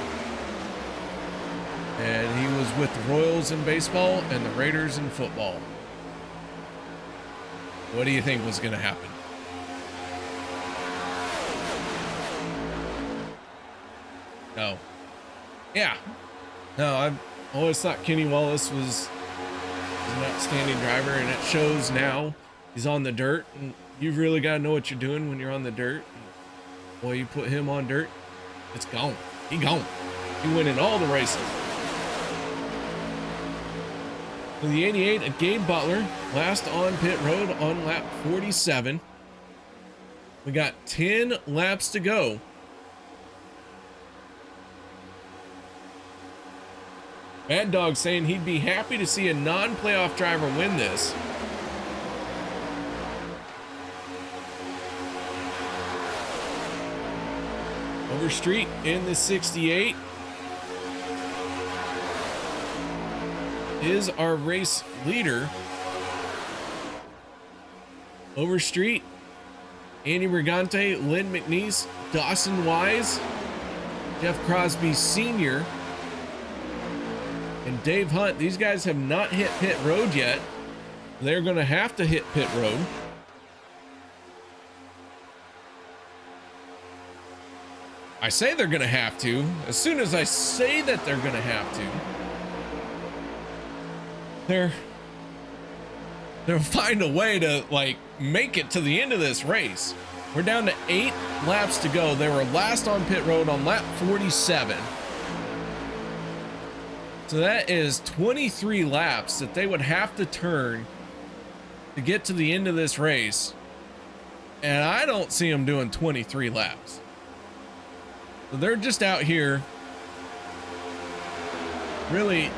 And he was with the Royals in baseball and the Raiders in football. What do you think was going to happen? No. Yeah. No, I've always thought Kenny Wallace was an outstanding driver, and it shows now. He's on the dirt, and you've really got to know what you're doing when you're on the dirt. Boy, you put him on dirt, it's gone. He gone. He winning all the races. For the 88 at Gabe Butler, last on pit road on lap 47. We got 10 laps to go. Mad Dog saying he'd be happy to see a non-playoff driver win this. Overstreet in the 68 is our race leader. Overstreet, Andy Brigante, Lynn McNeese, Dawson Wise, Jeff Crosby Sr., and Dave Hunt. These guys have not hit pit road yet. They're going to have to hit pit road. I say they're going to have to. As soon as I say that they're going to have to, they'll find a way to like make it to the end of this race. We're down to 8 laps to go. They were last on pit road on lap 47. So that is 23 laps that they would have to turn to get to the end of this race. And I don't see them doing 23 laps. So they're just out here really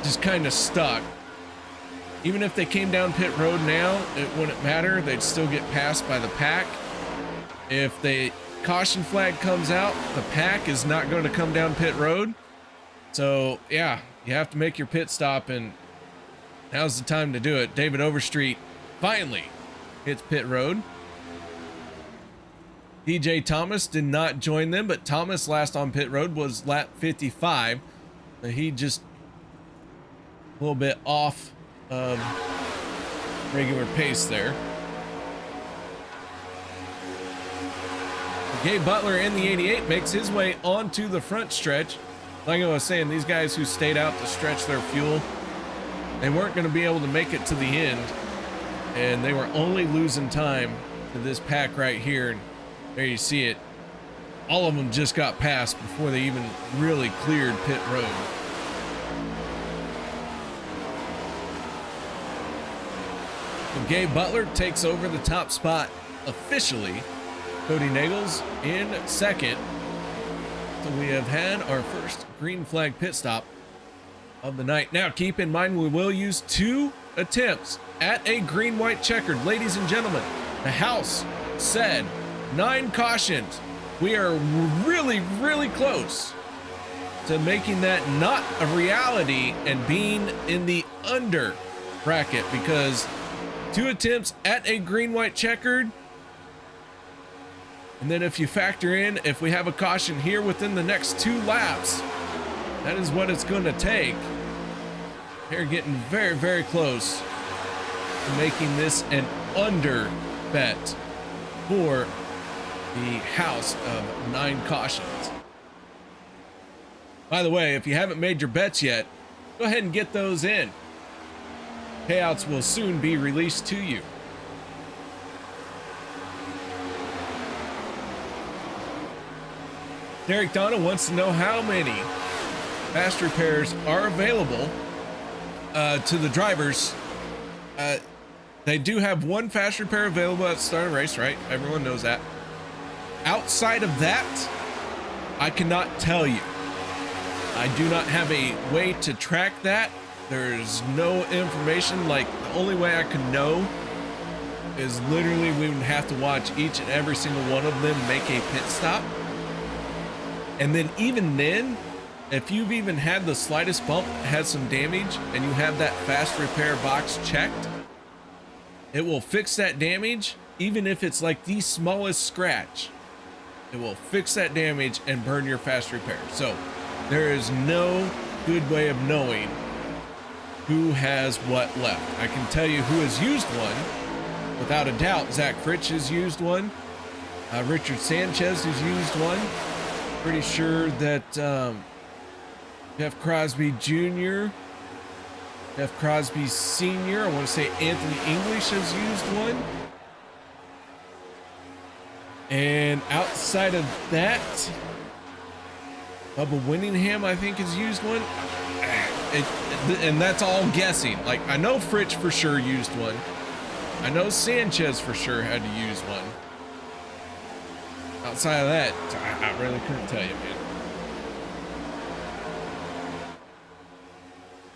just kind of stuck. Even if they came down pit road now, it wouldn't matter. They'd still get passed by the pack. If the caution flag comes out, the pack is not going to come down pit road. So yeah, you have to make your pit stop, and now's the time to do it. David Overstreet finally hits pit road. DJ Thomas did not join them, but Thomas last on pit road was lap 55. He just a little bit off of regular pace there. Gabe Butler in the 88 makes his way onto the front stretch. Like I was saying, these guys who stayed out to stretch their fuel, they weren't going to be able to make it to the end, and they were only losing time to this pack right here. And there you see it. all of them just got past before they even really cleared pit road. So Gabe Butler takes over the top spot officially. Kody Neagles in second. So we have had our first green flag pit stop of the night. Now keep in mind we will use 2 attempts at a green-white checkered. Ladies and gentlemen, the house said 9 cautions. We are really, really close to making that not a reality and being in the under bracket, because 2 attempts at a green-white checkered, and then if you factor in if we have a caution here within the next 2 laps, that is what it's going to take. They're getting very, very close to making this an under bet for the house of 9 cautions. By the way, if you haven't made your bets yet, go ahead and get those in. Payouts will soon be released to you. Derek Donna wants to know how many fast repairs are available to the drivers. They do have 1 fast repair available at the start of the race, right? Everyone knows that. Outside of that, I cannot tell you. I do not have a way to track that. There's no information. Like, the only way I can know is literally we would have to watch each and every single one of them make a pit stop. And then even then, if you've even had the slightest bump, had some damage, and you have that fast repair box checked, it will fix that damage. Even if it's like the smallest scratch, it will fix that damage and burn your fast repair. So there is no good way of knowing who has what left. I can tell you who has used one without a doubt. Zach Fritsch has used one. Richard Sanchez has used one. Pretty sure that Jeff Crosby Jr., Jeff Crosby Sr., I want to say Anthony English has used one. And outside of that, Bubba Winningham, I think, has used one. And that's all guessing. Like, I know Fritsch for sure used one. I know Sanchez for sure had to use one. Outside of that, I really couldn't tell you, man.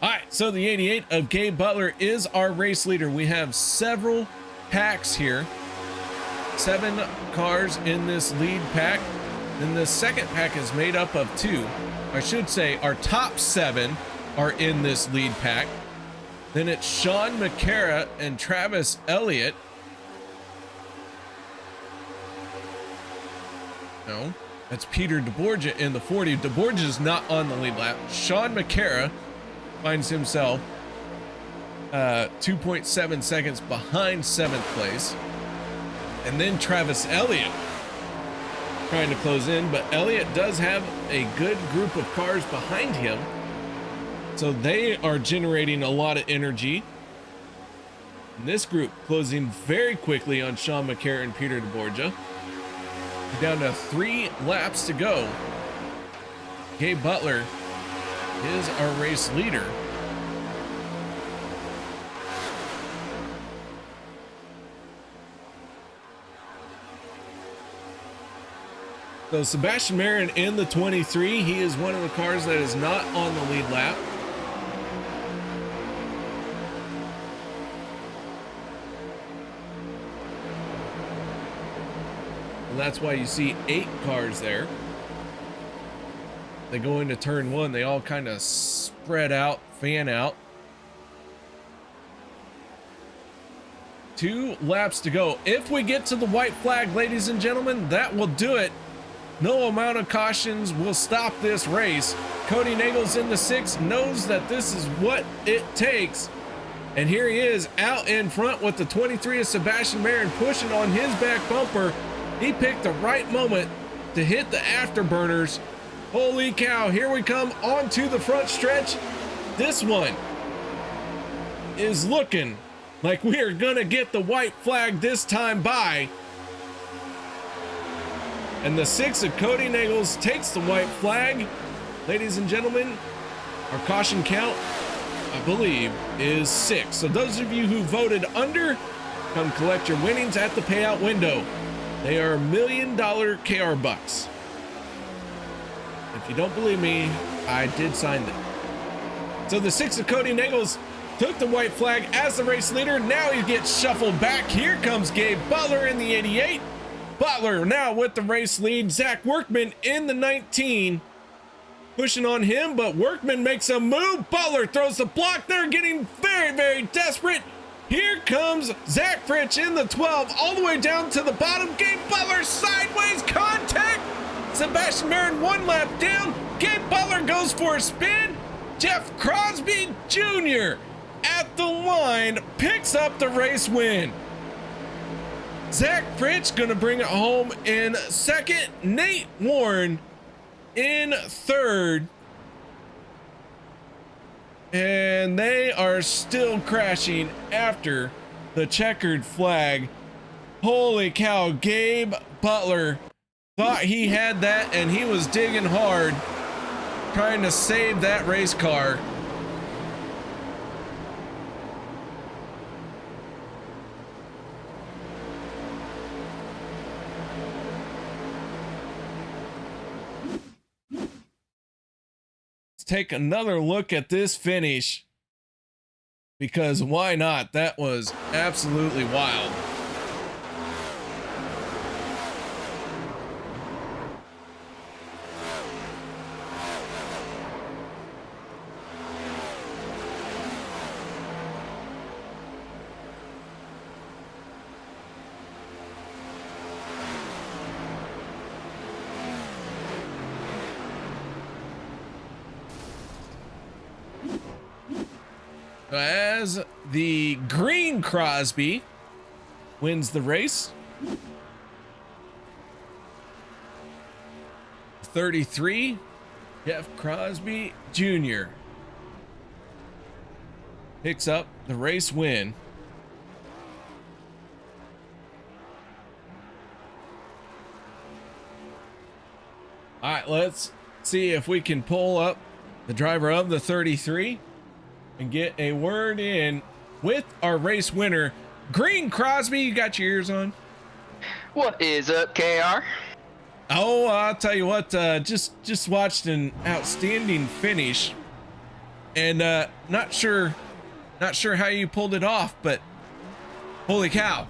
All right, so the 88 of Gabe Butler is our race leader. We have several packs here. 7 cars in this lead pack. Then the second pack is made up of 2. I should say our top 7 are in this lead pack. Then it's Sean McCara and Travis Elliott. No, that's Peter DeBorgia in the 40. DeBorgia is not on the lead lap. Sean McCara finds himself 2.7 seconds behind 7th place. And then Travis Elliott trying to close in, but Elliott does have a good group of cars behind him. So they are generating a lot of energy. And this group closing very quickly on Sean McCara and Peter DeBorgia. Down to 3 laps to go. Gabe Butler is our race leader. So Sebastian Marin in the 23. He is one of the cars that is not on the lead lap. And that's why you see 8 cars there. They go into turn 1. They all kind of spread out, fan out. 2 laps to go. If we get to the white flag, ladies and gentlemen, that will do it. No amount of cautions will stop this race. Kody Neagles in the 6 knows that this is what it takes. And here he is out in front with the 23 of Sebastian Marin pushing on his back bumper. He picked the right moment to hit the afterburners. Holy cow, here we come onto the front stretch. This one is looking like we are gonna get the white flag this time by. And the 6 of Kody Neagles takes the white flag. Ladies and gentlemen, our caution count, I believe, is 6. So those of you who voted under, come collect your winnings at the payout window. They are $1 million KR bucks. If you don't believe me, I did sign them. So the 6 of Kody Neagles took the white flag as the race leader. Now he gets shuffled back. Here comes Gabe Butler in the 88. Butler now with the race lead. Zach Workman in the 19. Pushing on him, but Workman makes a move. Butler throws the block. They're getting very, very desperate. Here comes Zach Fritsch in the 12, all the way down to the bottom. Gabe Butler sideways contact. Sebastian Marin 1 lap down. Gabe Butler goes for a spin. Jeff Crosby Jr. at the line picks up the race win. Zach Fritsch gonna bring it home in second. Nate Warren in third. And they are still crashing after the checkered flag. Holy cow, Gabe Butler thought he had that, and he was digging hard trying to save that race car. Take another look at this finish, because why not? That was absolutely wild. As the green Crosby wins the race. 33, Jeff Crosby Jr. picks up the race win. All right, let's see if we can pull up the driver of the 33 and get a word in with our race winner, Green Crosby. You got your ears on? What is up, KR? Oh, I'll tell you what, just watched an outstanding finish, and not sure how you pulled it off, but holy cow.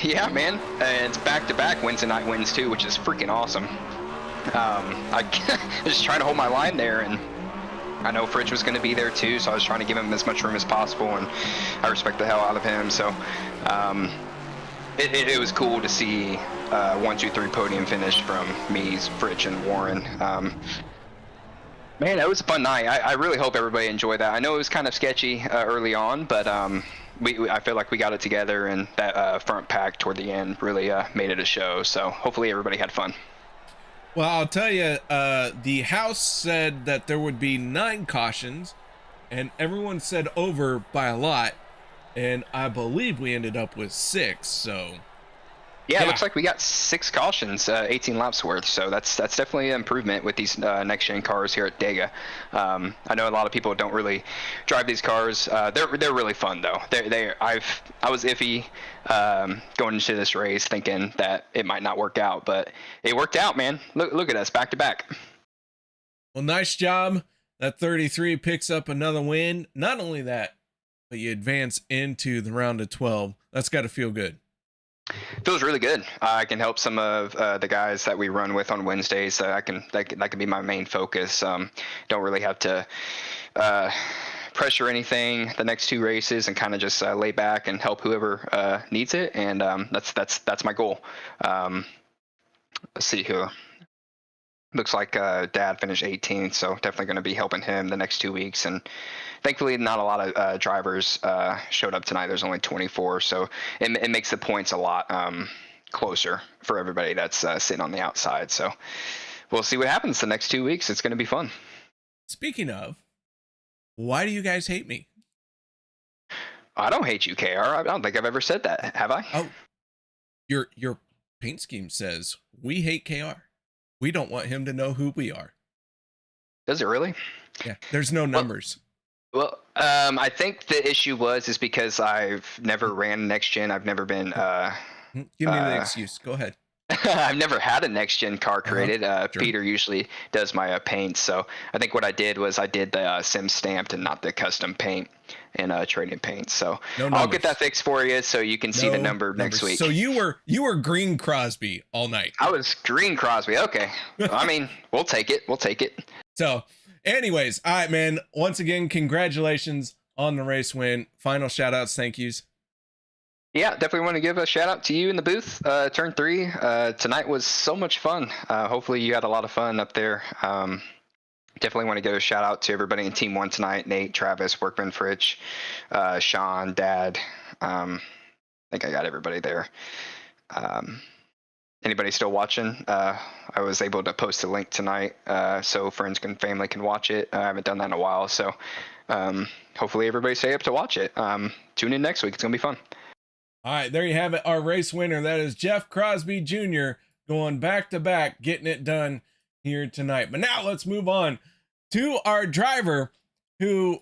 Yeah, man, and it's back-to-back Wednesday night wins too, which is freaking awesome. I was just trying to hold my line there, and I know Fritsch was going to be there too, so I was trying to give him as much room as possible, and I respect the hell out of him. So it was cool to see 1, 2, 3 podium finish from me, Fritsch, and Warren. Man, it was a fun night. I really hope everybody enjoyed that. I know it was kind of sketchy early on, but I feel like we got it together, and that front pack toward the end really made it a show. So hopefully everybody had fun. Well, I'll tell you, the house said that there would be 9 cautions, and everyone said over by a lot, and I believe we ended up with 6. So yeah, it looks like we got 6 cautions, 18 laps worth. So that's definitely an improvement with these next gen cars here at Dega. I know a lot of people don't really drive these cars. They're really fun though. I was iffy going into this race thinking that it might not work out, but it worked out, man. Look at us back to back. Well, nice job. That 33 picks up another win. Not only that, but you advance into the round of 12. That's got to feel good. Feels really good. I can help some of the guys that we run with on Wednesdays. That can be my main focus. Don't really have to pressure anything the next 2 races, and kind of just lay back and help whoever needs it. And that's my goal. Let's see who. Looks like Dad finished 18th, so definitely going to be helping him the next 2 weeks. And thankfully, not a lot of drivers showed up tonight. There's only 24, so it makes the points a lot closer for everybody that's sitting on the outside. So we'll see what happens the next 2 weeks. It's going to be fun. Speaking of, why do you guys hate me? I don't hate you, KR. I don't think I've ever said that. Have I? Oh, your paint scheme says, we hate KR. We don't want him to know who we are. Does it really? Yeah, there's no numbers. Well, I think the issue is because I've never ran next gen. I've never been. Give me the excuse. Go ahead. I've never had a next gen car created. Sure. Peter usually does my paint, so I think what I did was I did the sim stamped and not the custom paint and trading paint. So I'll get that fixed for you so you can see the number next week. So you were green Crosby all night. I was green Crosby. Okay, I mean we'll take it. We'll take it. So, anyways, all right, man. Once again, congratulations on the race win. Final shout outs, thank yous. Yeah, definitely want to give a shout out to you in the booth. Turn 3 tonight was so much fun. Hopefully you had a lot of fun up there. Definitely want to give a shout out to everybody in Team 1 tonight. Nate, Travis, Workman, Fritsch, Sean, Dad. I think I got everybody there. Anybody still watching? I was able to post a link tonight so friends and family can watch it. I haven't done that in a while, so hopefully everybody stay up to watch it. Tune in next week. It's going to be fun. All right, there you have it. Our race winner, that is Jeff Crosby Jr. going back to back, getting it done here tonight. But now let's move on to our driver who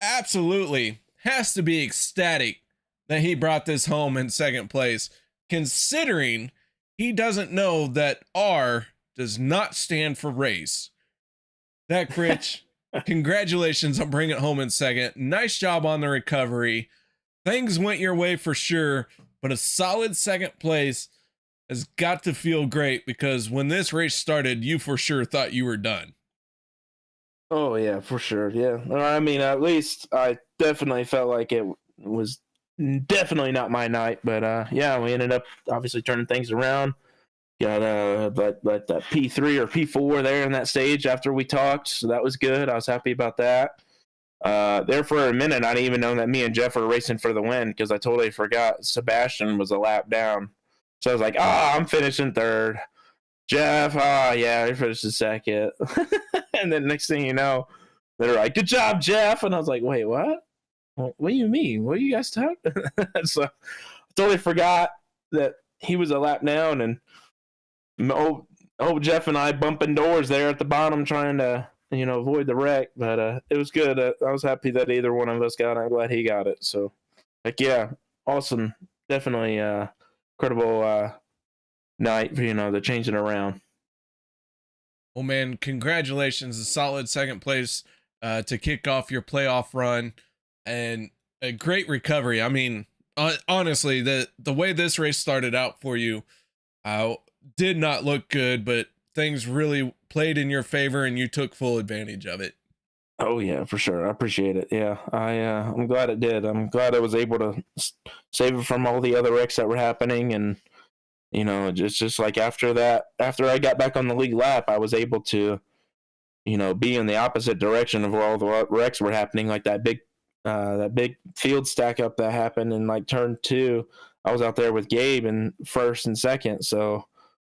absolutely has to be ecstatic that he brought this home in second place, considering he doesn't know that R does not stand for race. That Fritsch, congratulations on bringing it home in second. Nice job on the recovery. Things went your way for sure, but a solid second place has got to feel great because when this race started, you for sure thought you were done. Oh, yeah, for sure. Yeah. I mean, at least I definitely felt like it was definitely not my night, but yeah, we ended up obviously turning things around. Got that P3 or P4 there in that stage after we talked, so that was good. I was happy about that. There for a minute, I didn't even know that me and Jeff were racing for the win because I totally forgot Sebastian was a lap down. So I was like, I'm finishing third. Jeff, yeah, he finished second. And then next thing you know, they're like, good job, Jeff. And I was like, wait, what? What do you mean? What are you guys talking? So I totally forgot that he was a lap down, and old Jeff and I bumping doors there at the bottom trying to avoid the wreck, but it was good. I was happy that either one of us got it. I'm glad he got it. So, yeah, awesome. Definitely incredible night for, the changing around. Well, man, congratulations. A solid second place to kick off your playoff run and a great recovery. I mean, honestly, the way this race started out for you did not look good, but things really played in your favor and you took full advantage of it. Oh yeah, for sure. I appreciate it. Yeah. I'm glad it did. I'm glad I was able to save it from all the other wrecks that were happening. And, just like after I got back on the league lap, I was able to, be in the opposite direction of where all the wrecks were happening. Like that big field stack up that happened in like turn 2. I was out there with Gabe in first and second. So,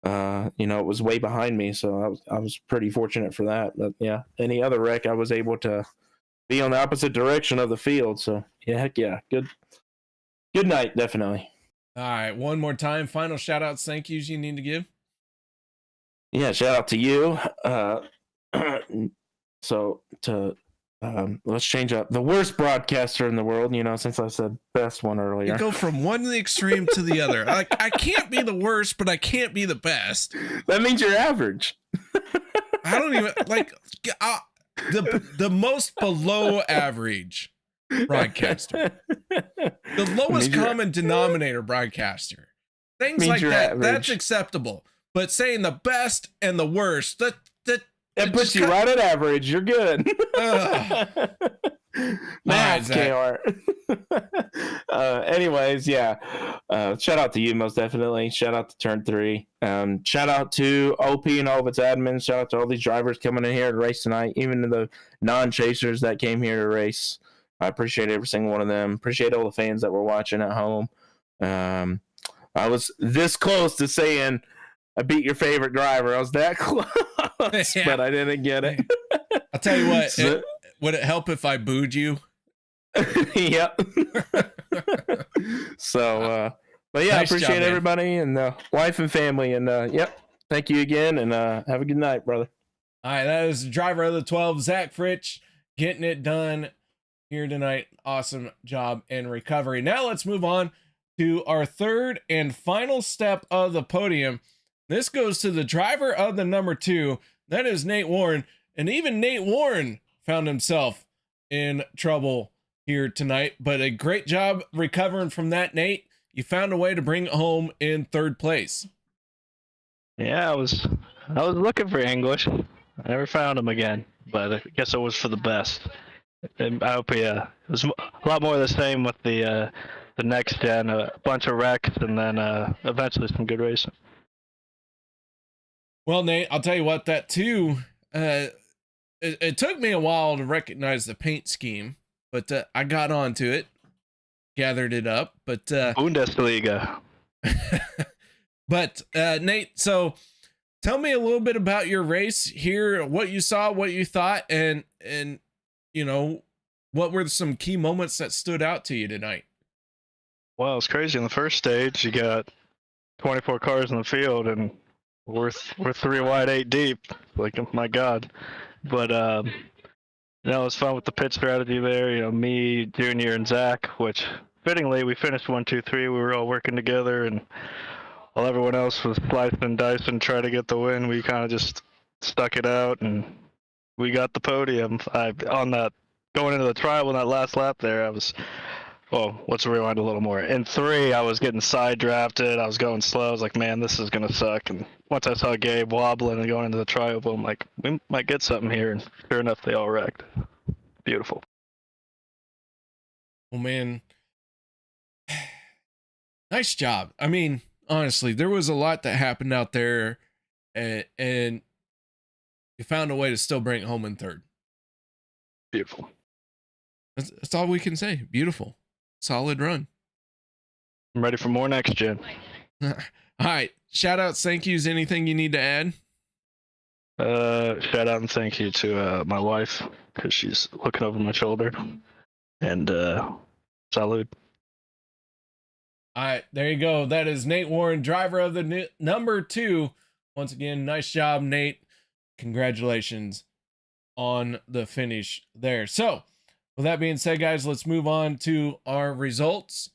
it was way behind me, so I was pretty fortunate for that. But yeah, any other wreck, I was able to be on the opposite direction of the field. So yeah, heck yeah, good night, definitely. All right, one more time, final shout outs, thank yous you need to give. Yeah, shout out to you. Let's change up the worst broadcaster in the world, since I said best one earlier. You go from one to the extreme to the other. Like, I can't be the worst, but I can't be the best. That means you're average. I don't even like the most below average broadcaster. The lowest common denominator broadcaster. Things like that, average. That's acceptable. But saying the best and the worst, it puts you right at average. You're good. Math, KR. Anyways, yeah. Shout out to you, most definitely. Shout out to Turn 3. Shout out to OP and all of its admins. Shout out to all these drivers coming in here to race tonight, even to the non-chasers that came here to race. I appreciate every single one of them. Appreciate all the fans that were watching at home. I was this close to saying I beat your favorite driver. I was that close, yeah. But I didn't get it. I'll tell you what, would it help if I booed you? Yep. So, But yeah, I Nice appreciate job, man. everybody and wife and family. And yep, thank you again. And have a good night, brother. All right, that is the driver of the 12, Zach Fritsch, getting it done here tonight. Awesome job in recovery. Now let's move on to our third and final step of the podium. This goes to the driver of the number 2. That is Nate Warren. And even Nate Warren found himself in trouble here tonight. But a great job recovering from that, Nate. You found a way to bring it home in 3rd place. Yeah, I was looking for English. I never found him again, but I guess it was for the best. And I hope it was a lot more of the same with the next gen, a bunch of wrecks, and then eventually some good racing. Well, Nate, I'll tell you what, that too, it took me a while to recognize the paint scheme, but I got onto it, gathered it up, but Bundesliga. but Nate, so tell me a little bit about your race here, what you saw, what you thought, and you know, what were some key moments that stood out to you tonight? Well, it's crazy. In the first stage, you got 24 cars in the field, and we're 3 wide, 8 deep. Like, oh my God. But you know, it was fun with the pit strategy there. You know, me, Junior, and Zach, which fittingly we finished 1, 2, 3. We were all working together, and while everyone else was slicing and dicing, trying to get the win, we kind of just stuck it out, and we got the podium. On that going into the trial on that last lap there, I was. Well, let's rewind a little more. In 3, I was getting side drafted. I was going slow. I was like, man, this is going to suck. And once I saw Gabe wobbling and going into the trial, I'm like, we might get something here. And sure enough, they all wrecked. Beautiful. Well, man, nice job. I mean, honestly, there was a lot that happened out there, and you found a way to still bring it home in 3rd. Beautiful. That's all we can say. Beautiful. Solid run. I'm ready for more next gen. All right. Shout outs, thank yous. Anything you need to add? Shout out and thank you to my wife, because she's looking over my shoulder. And salute. All right, there you go. That is Nate Warren, driver of the number 2. Once again, nice job, Nate. Congratulations on the finish there. So, with that being said, guys, let's move on to our results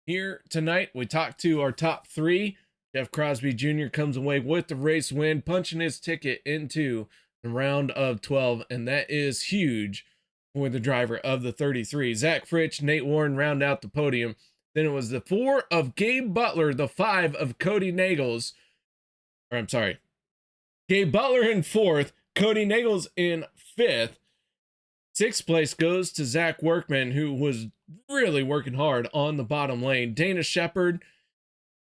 here tonight. We talked to our top 3. Jeff Crosby Jr. comes away with the race win, punching his ticket into the round of 12, and that is huge for the driver of the 33. Zach Fritsch, Nate Warren round out the podium. Then it was the 4 of Gabe Butler, the 5 of Kody Neagles. Or I'm sorry, Gabe Butler in 4th, Kody Neagles in 5th. 6th place goes to Zach Workman, who was really working hard on the bottom lane. Dana Shepard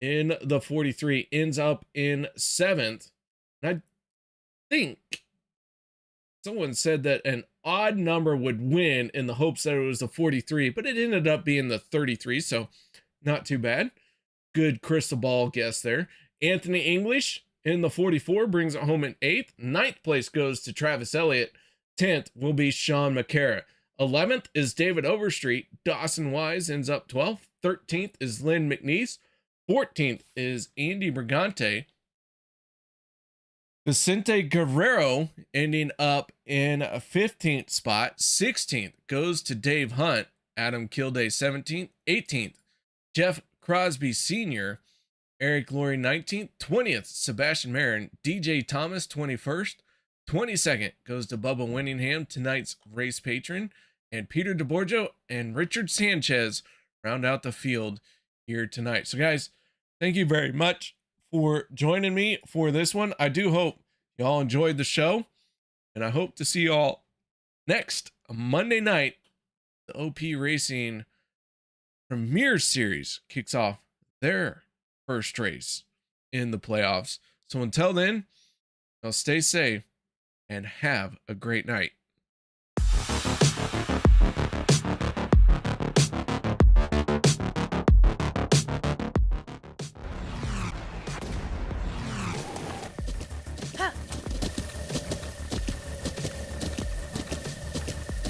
in the 43 ends up in 7th. And I think someone said that an odd number would win in the hopes that it was the 43, but it ended up being the 33, so not too bad. Good crystal ball guess there. Anthony English in the 44 brings it home in 8th. 9th place goes to Travis Elliott. 10th will be Sean McCara. 11th is David Overstreet. Dawson Wise ends up 12th. 13th is Lynn McNeese. 14th is Andy Brigante. Vicente Guerrero ending up in a 15th spot. 16th goes to Dave Hunt. Adam Kilday 17th. 18th, Jeff Crosby Sr. Eric Lorey 19th. 20th, Sebastian Marin. DJ Thomas 21st. 22nd goes to Bubba Winningham, tonight's race patron. And Peter DeBorgio and Richard Sanchez round out the field here tonight. So guys, thank you very much for joining me for this one. I do hope y'all enjoyed the show, and I hope to see y'all next Monday night. The OP Racing Premier Series kicks off their first race in the playoffs. So until then, y'all stay safe and have a great night.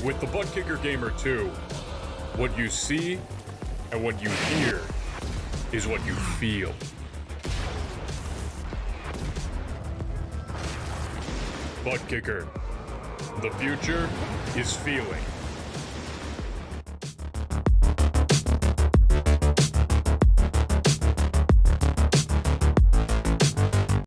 With the Butt Kicker Gamer 2, what you see and what you hear is what you feel. Butt kicker. The future is feeling.